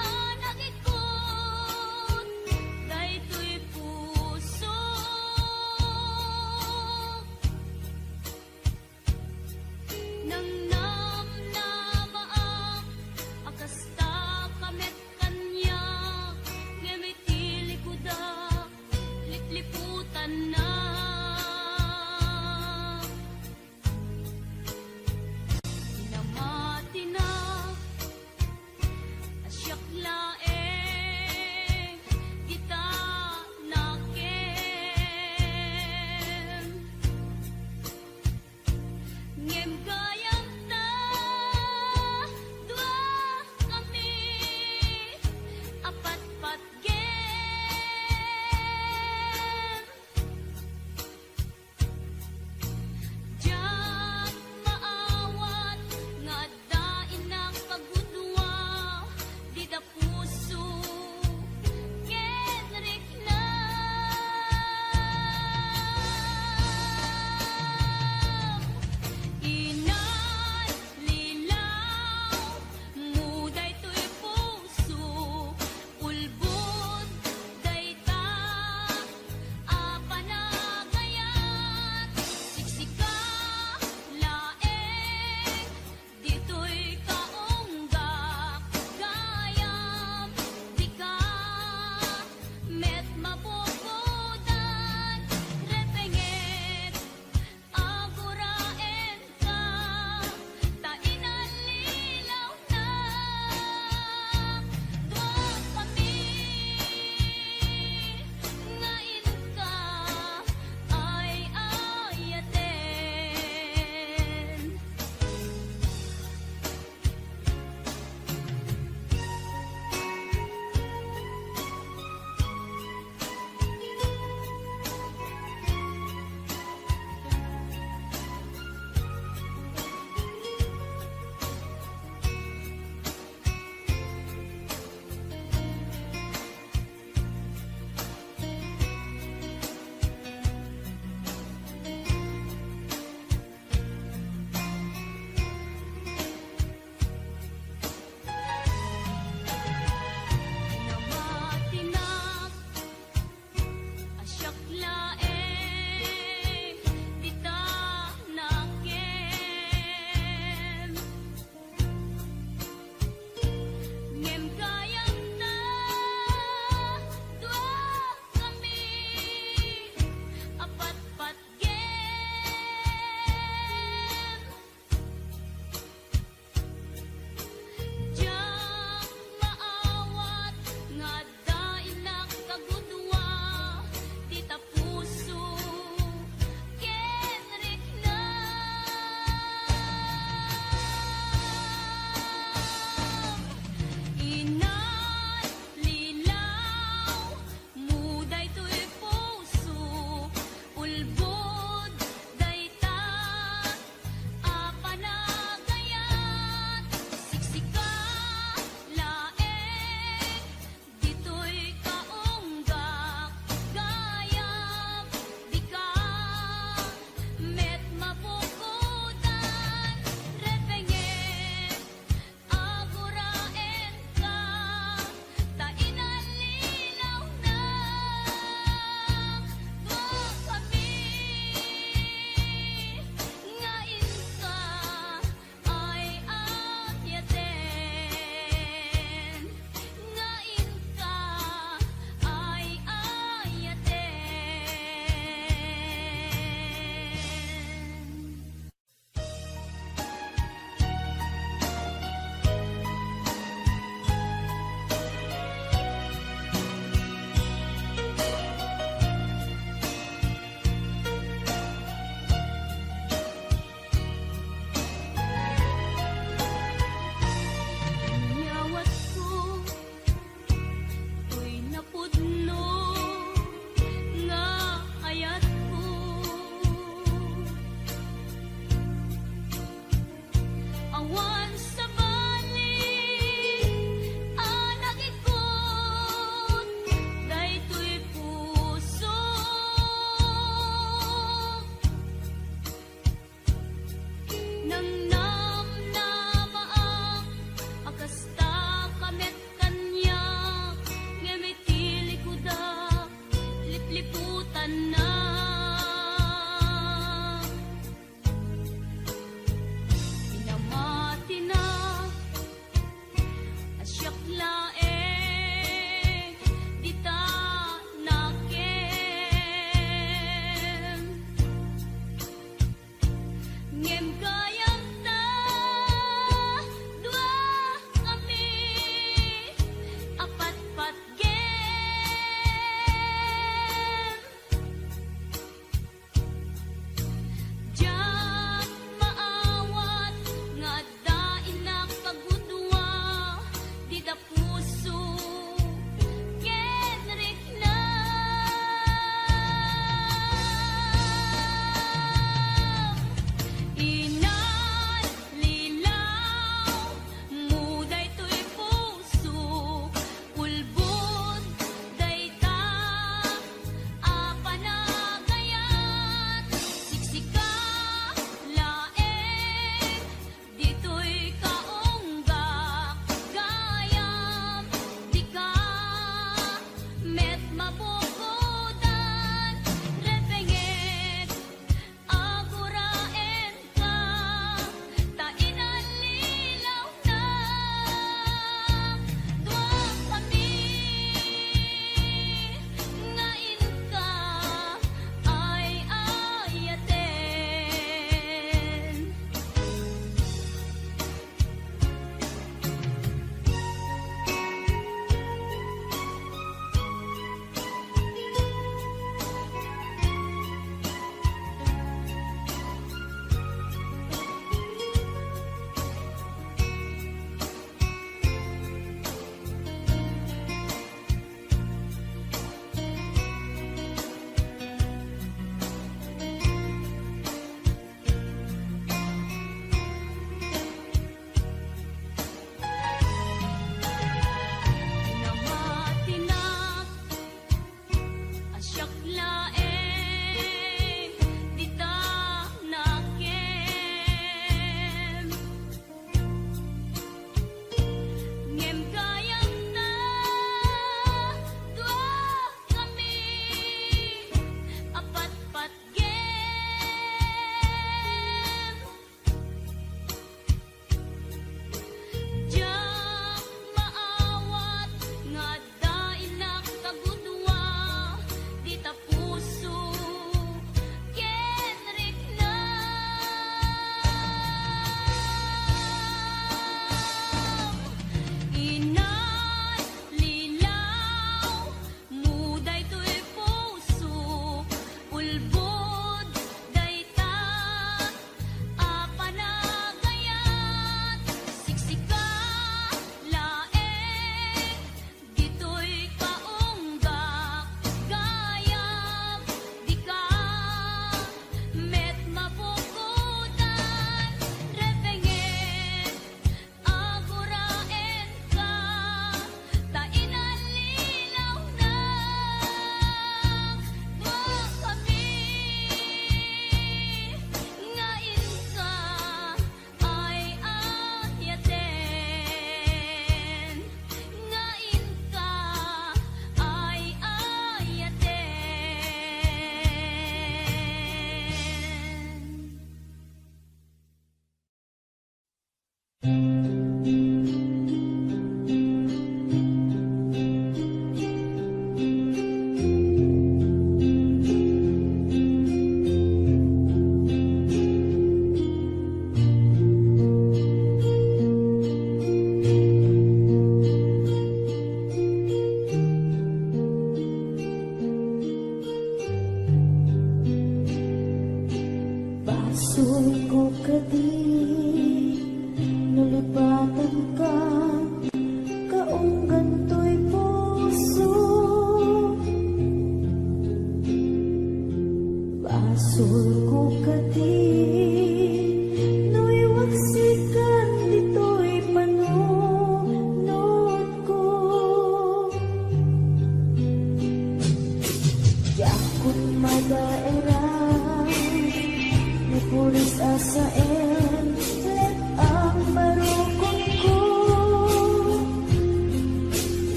anak ikot, daytoy puso. Nang namnamaak, akasta kamet kanya, ngamitili ko da, lipliputan na. Pinamati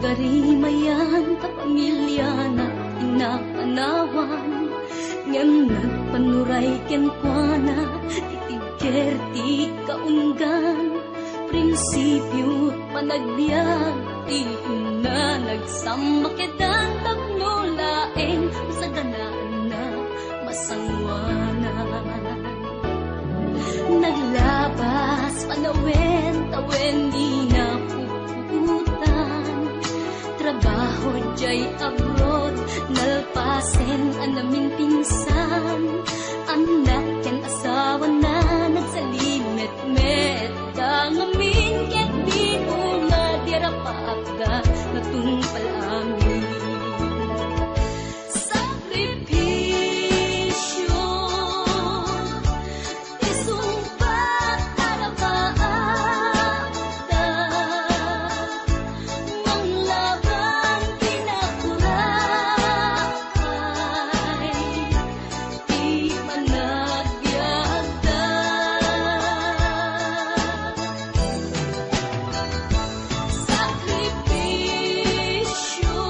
Garimayan kapamilya na inapanawan ngem nagpanuray ken kuana titig ker ti kaunggan, prinsipyo panagbiag, ti na nagsamakitang tagnulaeng sa ganaan na masangwanan. Naglabas panawen, tawen di na puputan, trabaho jay abroad, nalpasen anamin pinsan, anak ken asawa na nagsalimet-met, kangamin ket di mo nga dirapaga natumpal amin. Sakripisyo isumpat arabaada, manglaban pinakurakay, di managbiagda. Sakripisyo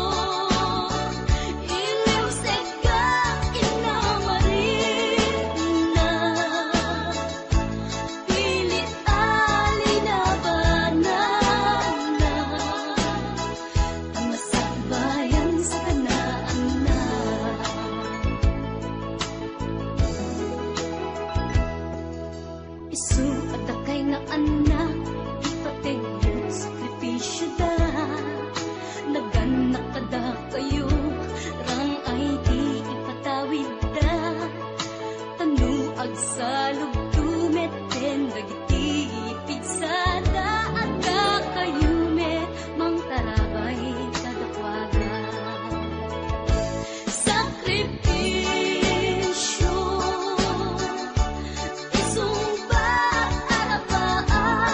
iliw seka inamarin na, pilit alinabanan na, masakbayan sa kanaan na. Isu at akay nga anak, ipatay mo sakripisyo da, naganak kada kayo, rang ay di ipatawid da, tanuag sa lugtumeten, dagiti pigsada, at da kayo met, mang tarabay kadakwaga. Sakripisyo isumbat arabaada,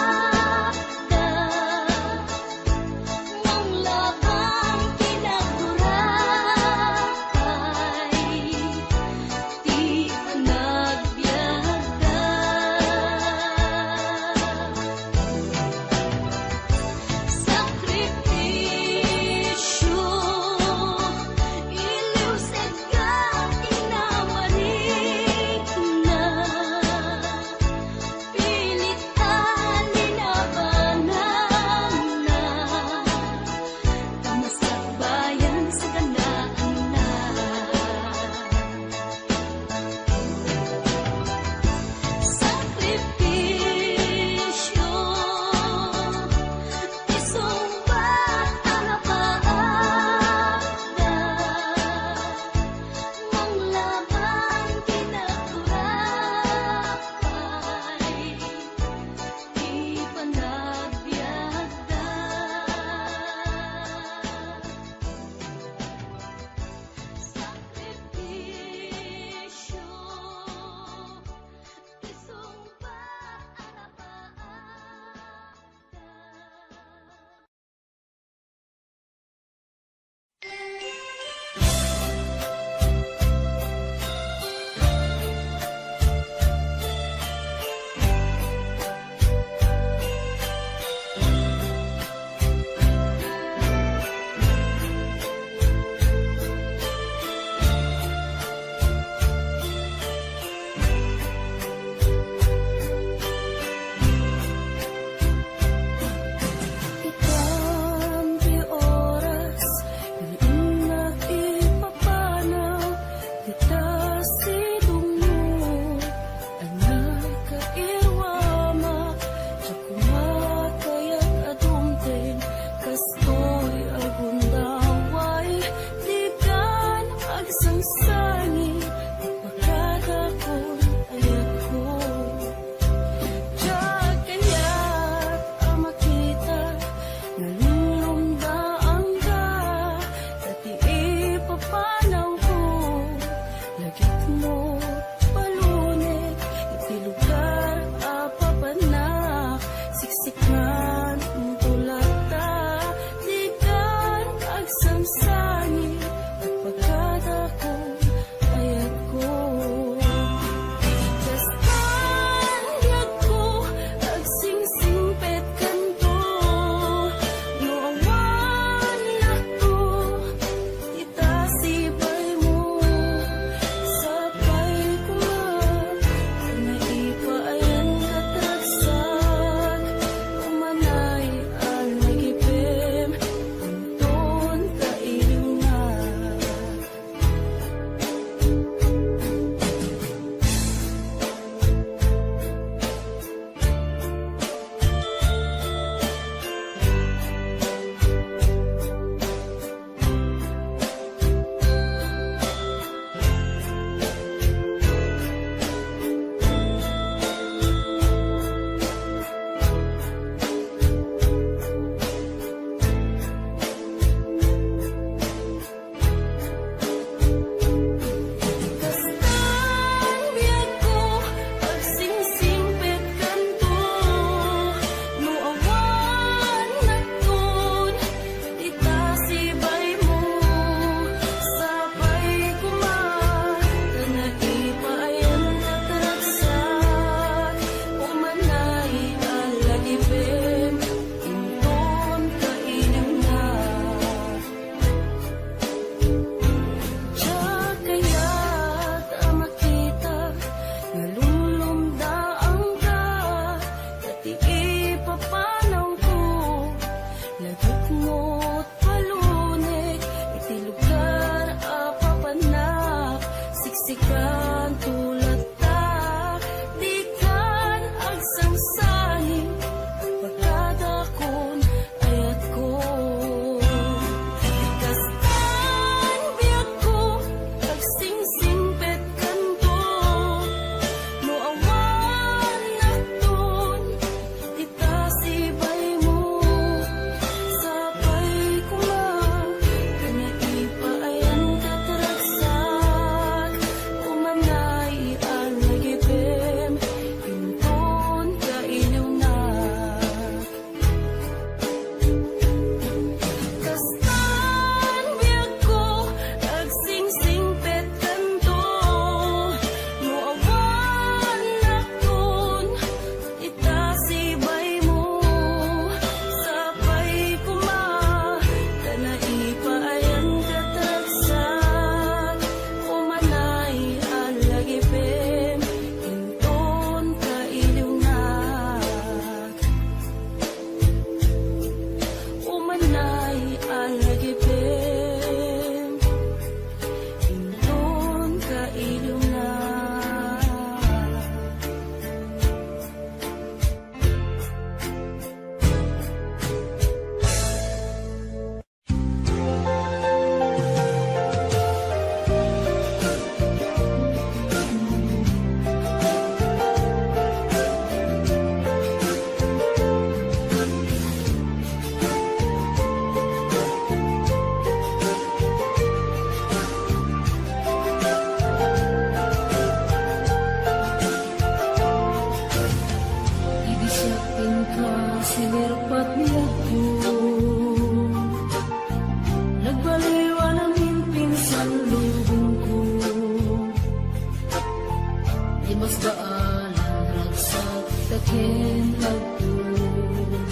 ken magtulog.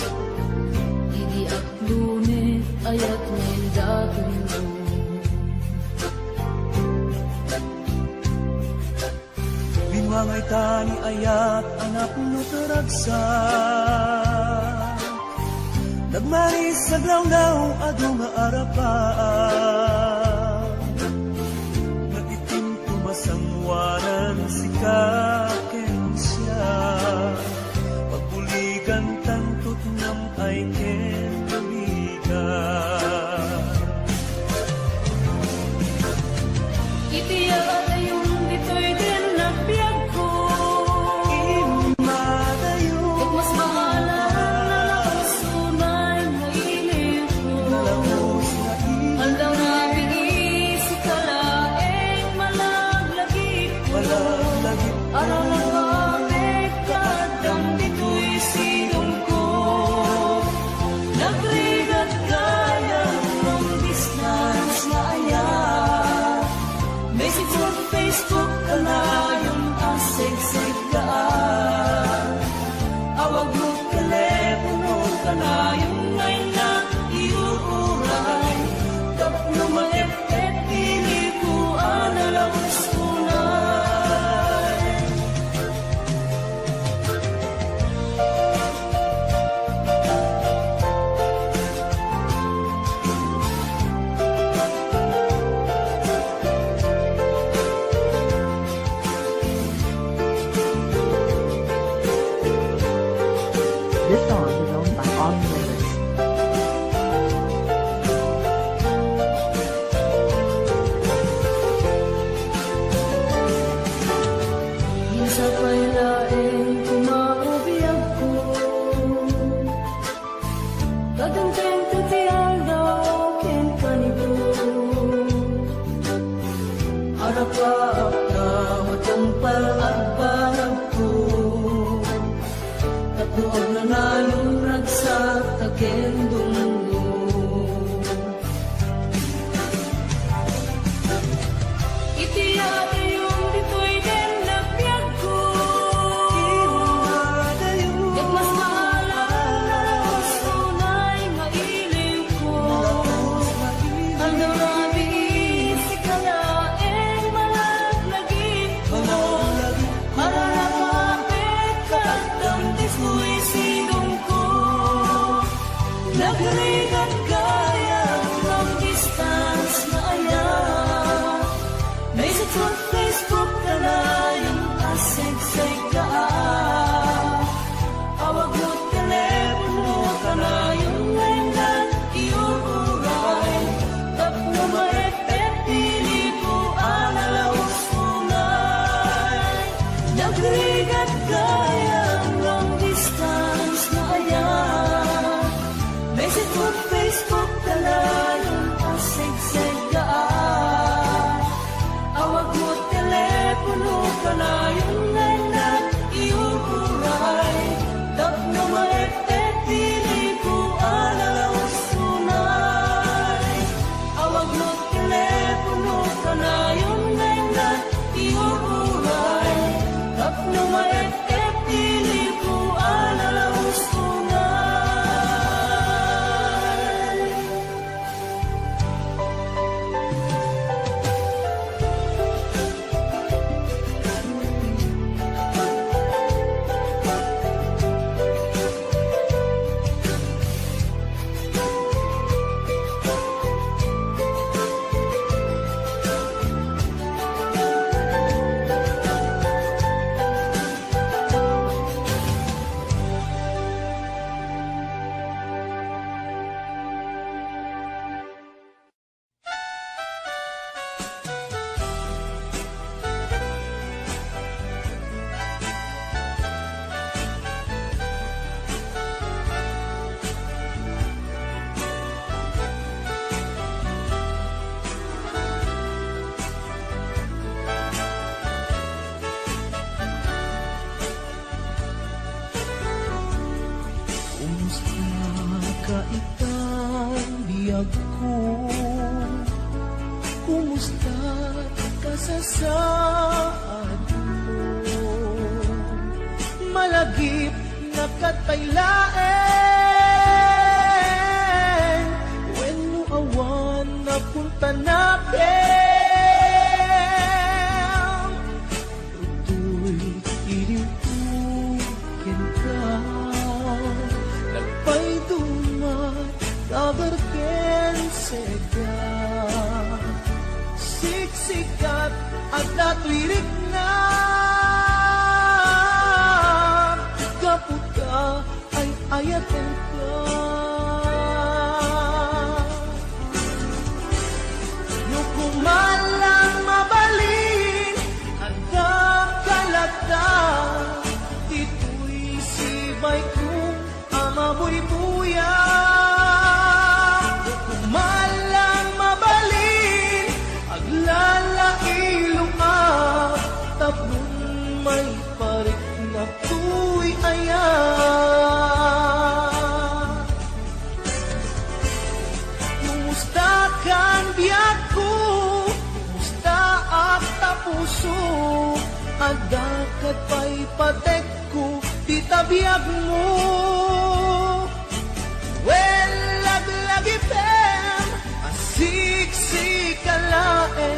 Idi at lunit ayat mendagan mo. Binwangay tani ayat anak no taragsak. Nagmaris sa glawlaw adu nga arapaan. Natitim tumasangwanan si kaken siya. Pagpuligan tantut nam ay ken kamigan. Itiya ayun dito'y din nagbiag ko. Imadayo At mas bahala na sunay na ilig ko. Nalangos na Hanggang nabigis si kalaeng malaglagip ko. imalaglagip Araw na kapit kadang dito'y silong ko. Nagrigat kaya ng distance na ayan. Message sa Facebook ka na yung asig-sig kaan. Awag mo telepono ka na yung ngay na iuuray. Tapno maepet pili ko analawis tunay. This song is owned by all members. Minsan pa'y laeng kumaubiyag ko. Kadang-teng tutiyang daw ken kanito. Harapaap na matampal at barag ko. At noon na nalong ragsak taken dungo. Itiyak yung dito'y din nagbiag ko. Ket mas maalam na mas tunay mailing ko. Hanggang nabigis si kalaeng malaglagip ko. Para nakapit kadang disko'y silong ko. Nagrigat kaya ng distance na ayan. Message sa Facebook ka na yung asig-sig kaan. Awag mo telepono ka na yung ngay na iuuray. Tapno maepet pili ko analawis tunay. Nagrigat kaya ng distance na ayan. Message sa Facebook ka na yung asig-sig kaan. Awag mo telepono ka na yung ngay na iuuray. Tapno maepet pili ko analawis tunay. Awag mo telepono ka na yung ngay na iuuray. Tapno maepet pili ko analawis tunay. pag ko. Kumusta ka sa saan mo? malagip na katpailaeng when no awan na punta natin tutoy iliwukin ka nagpay dumat dagarken sega siksikat at natwirik na kaputa ay ayaten ka nukumalang mabalin hanggang kalata ito'y sibay kong amabuy-buya nukumalang mabalin aglalailong tapnon may parik na tuy ayan kumusta kang biyak ko kumusta ak tapuso agdakat pa'y patek ko di tabiyag mo well laglagipem asiksikkalae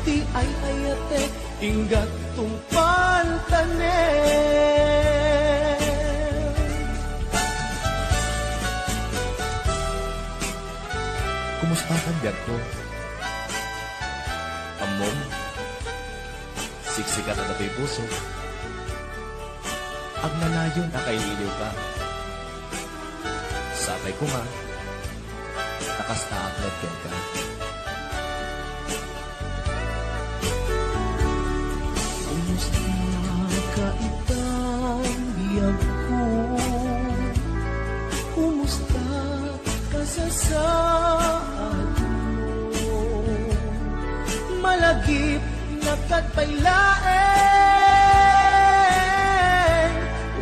ti ay ayatek inggat tungpal tanem kumusta kang biyak ko? Amom, siksikat at ako'y puso. Ang nalayon na kaililiw ka. Sabay ko nga, nakastaak nagken ka. Kumusta ka itang biyag ko? Kumusta ka sa saan mo? Malagip na katpailaeng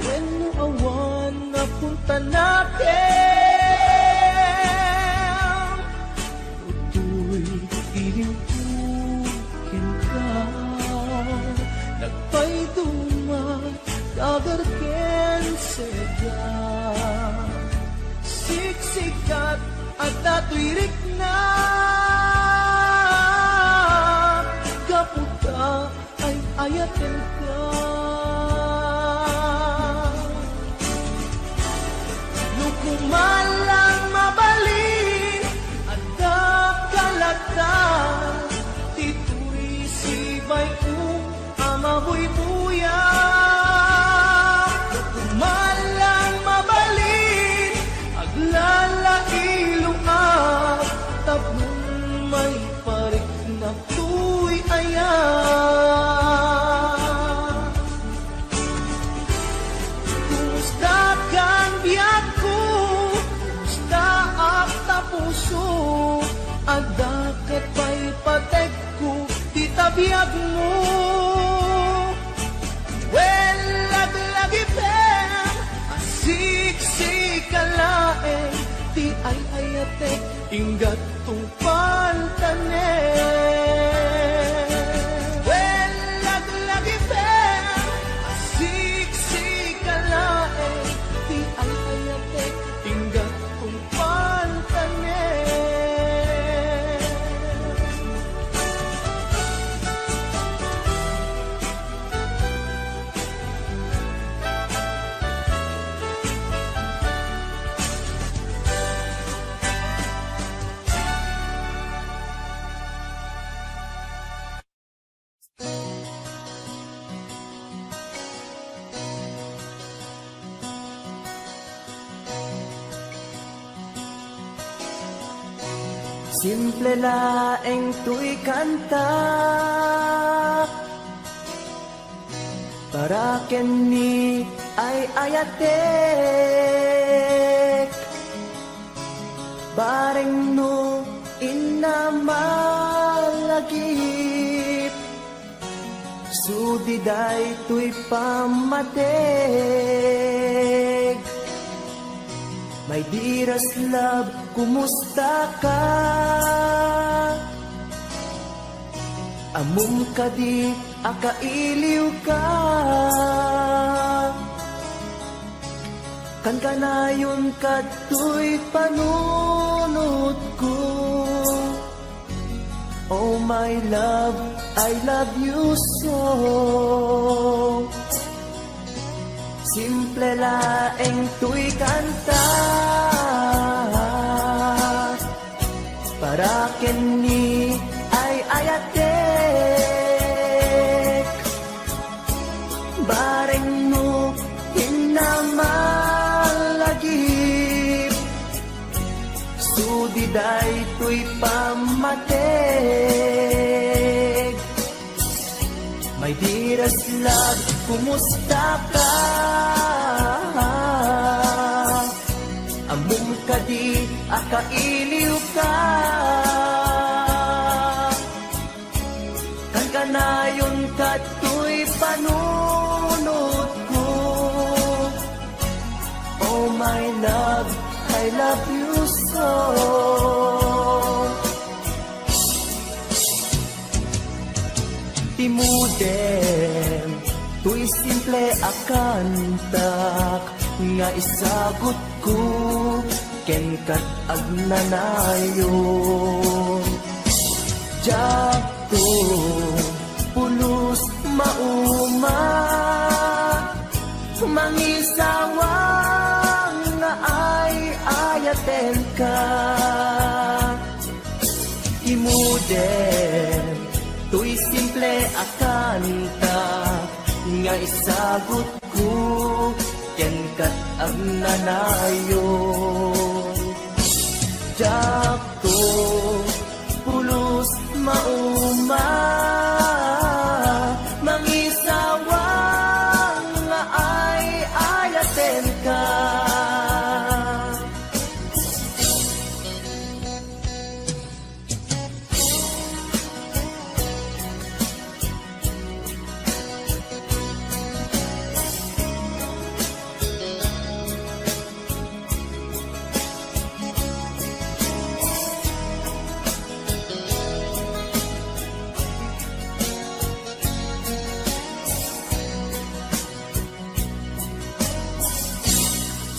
when no awan na punta natin tutoy iliwukin ka nagpay dumat dagarken sega siksikat at natwirik na kaputa ay ayaten ka nukumalang mabalin at kalata tito'y sibay kong amabuy-buya nukumalang mabalin aglalailong tapnon may parik na tuy ayan kumusta kang biyak ko kumusta ak tapuso agdakat pa'y patek ko di tabiyag mo well laglagipem asiksikkalaeng ti ay ayatek inggat tungpal tanem well laglagipem asiksikkalaeng ti ay ayatek inggat tungpal tanem Simple laeng tuy kanta para kenni ay ayatek bareng no inamalagip sudiday tuy pamatek my dearest love, kumusta ka? Amum ka di, akailiw ka kan kanayon kadtoy panunod ko. Oh my love, I love you so. Simple laeng tuy kanta para kini ay ayatek. Bareng no hinamalagip, sudiday tuy pamatek. My dearest love, kumusta ka? Among kadi akailiw ka, kan kanayon katoy panunod ko. Oh my love, I love you so. Timudem, tuy simple akantak, nga isagot ko, ken kat agnanayon. Jakto, pulos mauma, mangisawang nga ay ayaten ka. Timudem, tuy simple akanta, nga isagot ko, ken kat agnanayon. Jakto, pulos mauma, mangisawang nga ay ayaten ka.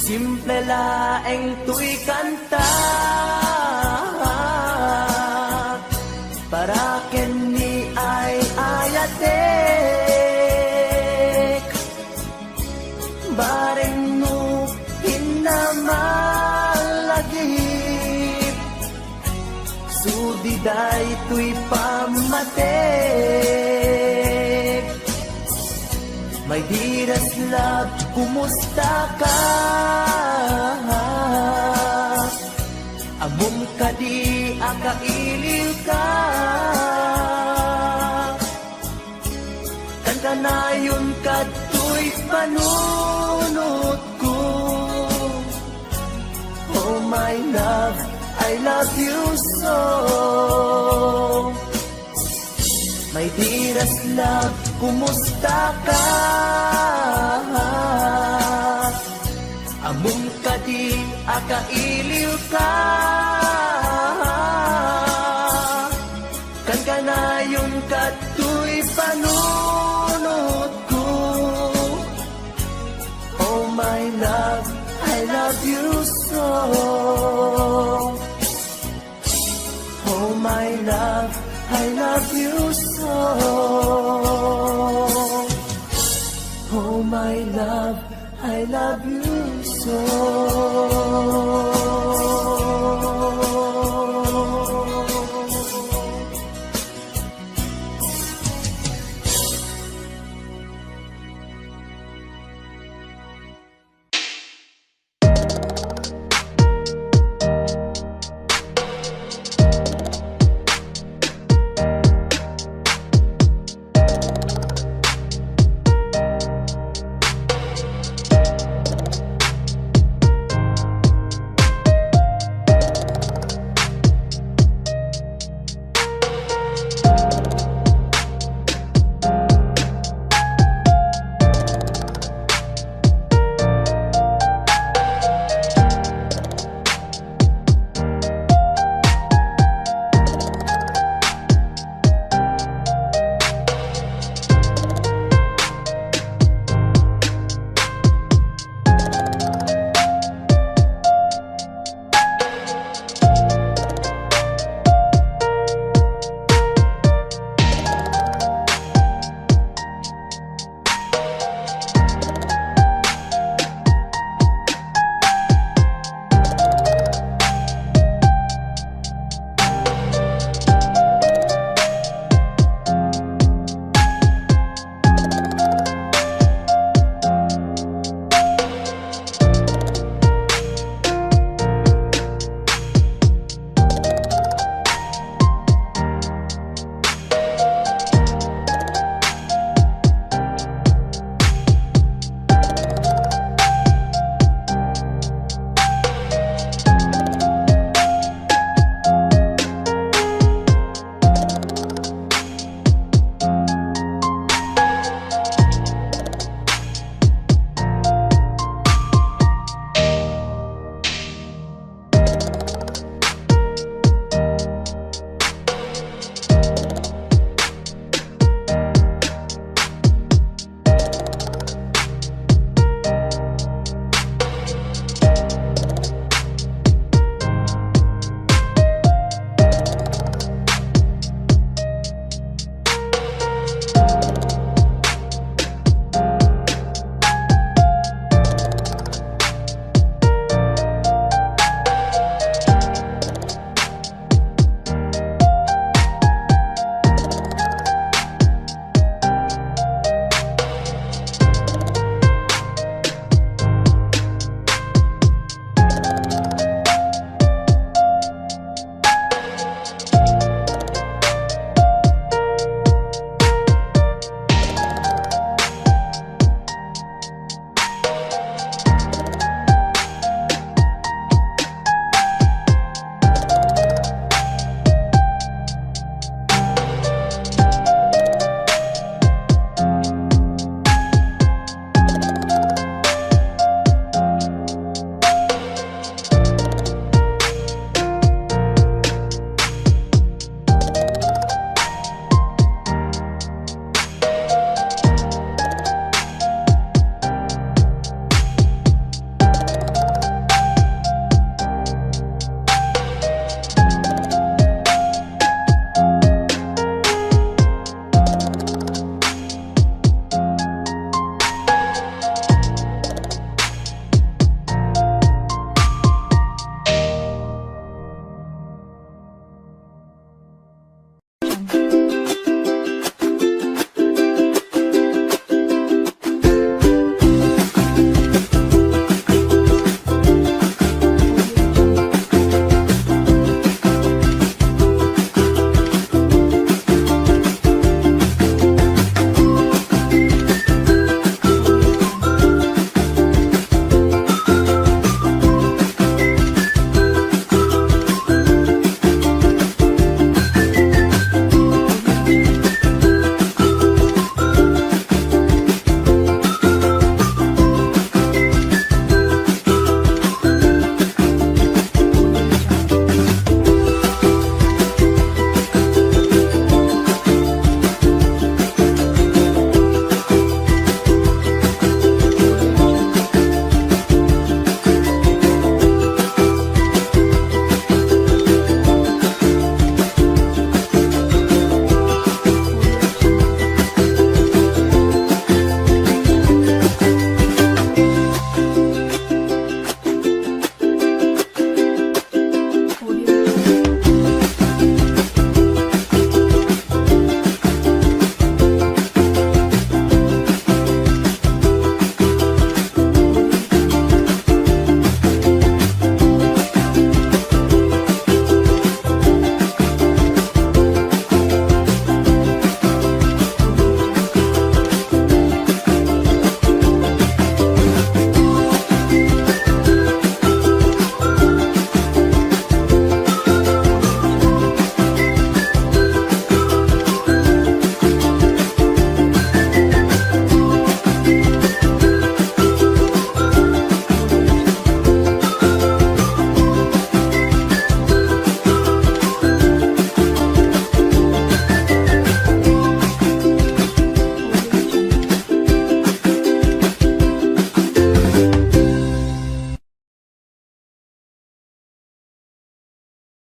Simple laeng tuy kanta para kini ay ayatek. Bareng no hinamalagip, sudiday tuy pamatek. My dearest love, kumusta ka? Among kadi akailiw ka, kan kanayon katoy panunod ko. Oh my love, I love you so. My dearest love, kumusta ka? Among kadi akailiw ka, kan kanayon katoy panunod ko. Oh my love, I love you so. Oh my love, I love you so. Oh my love, I love you so.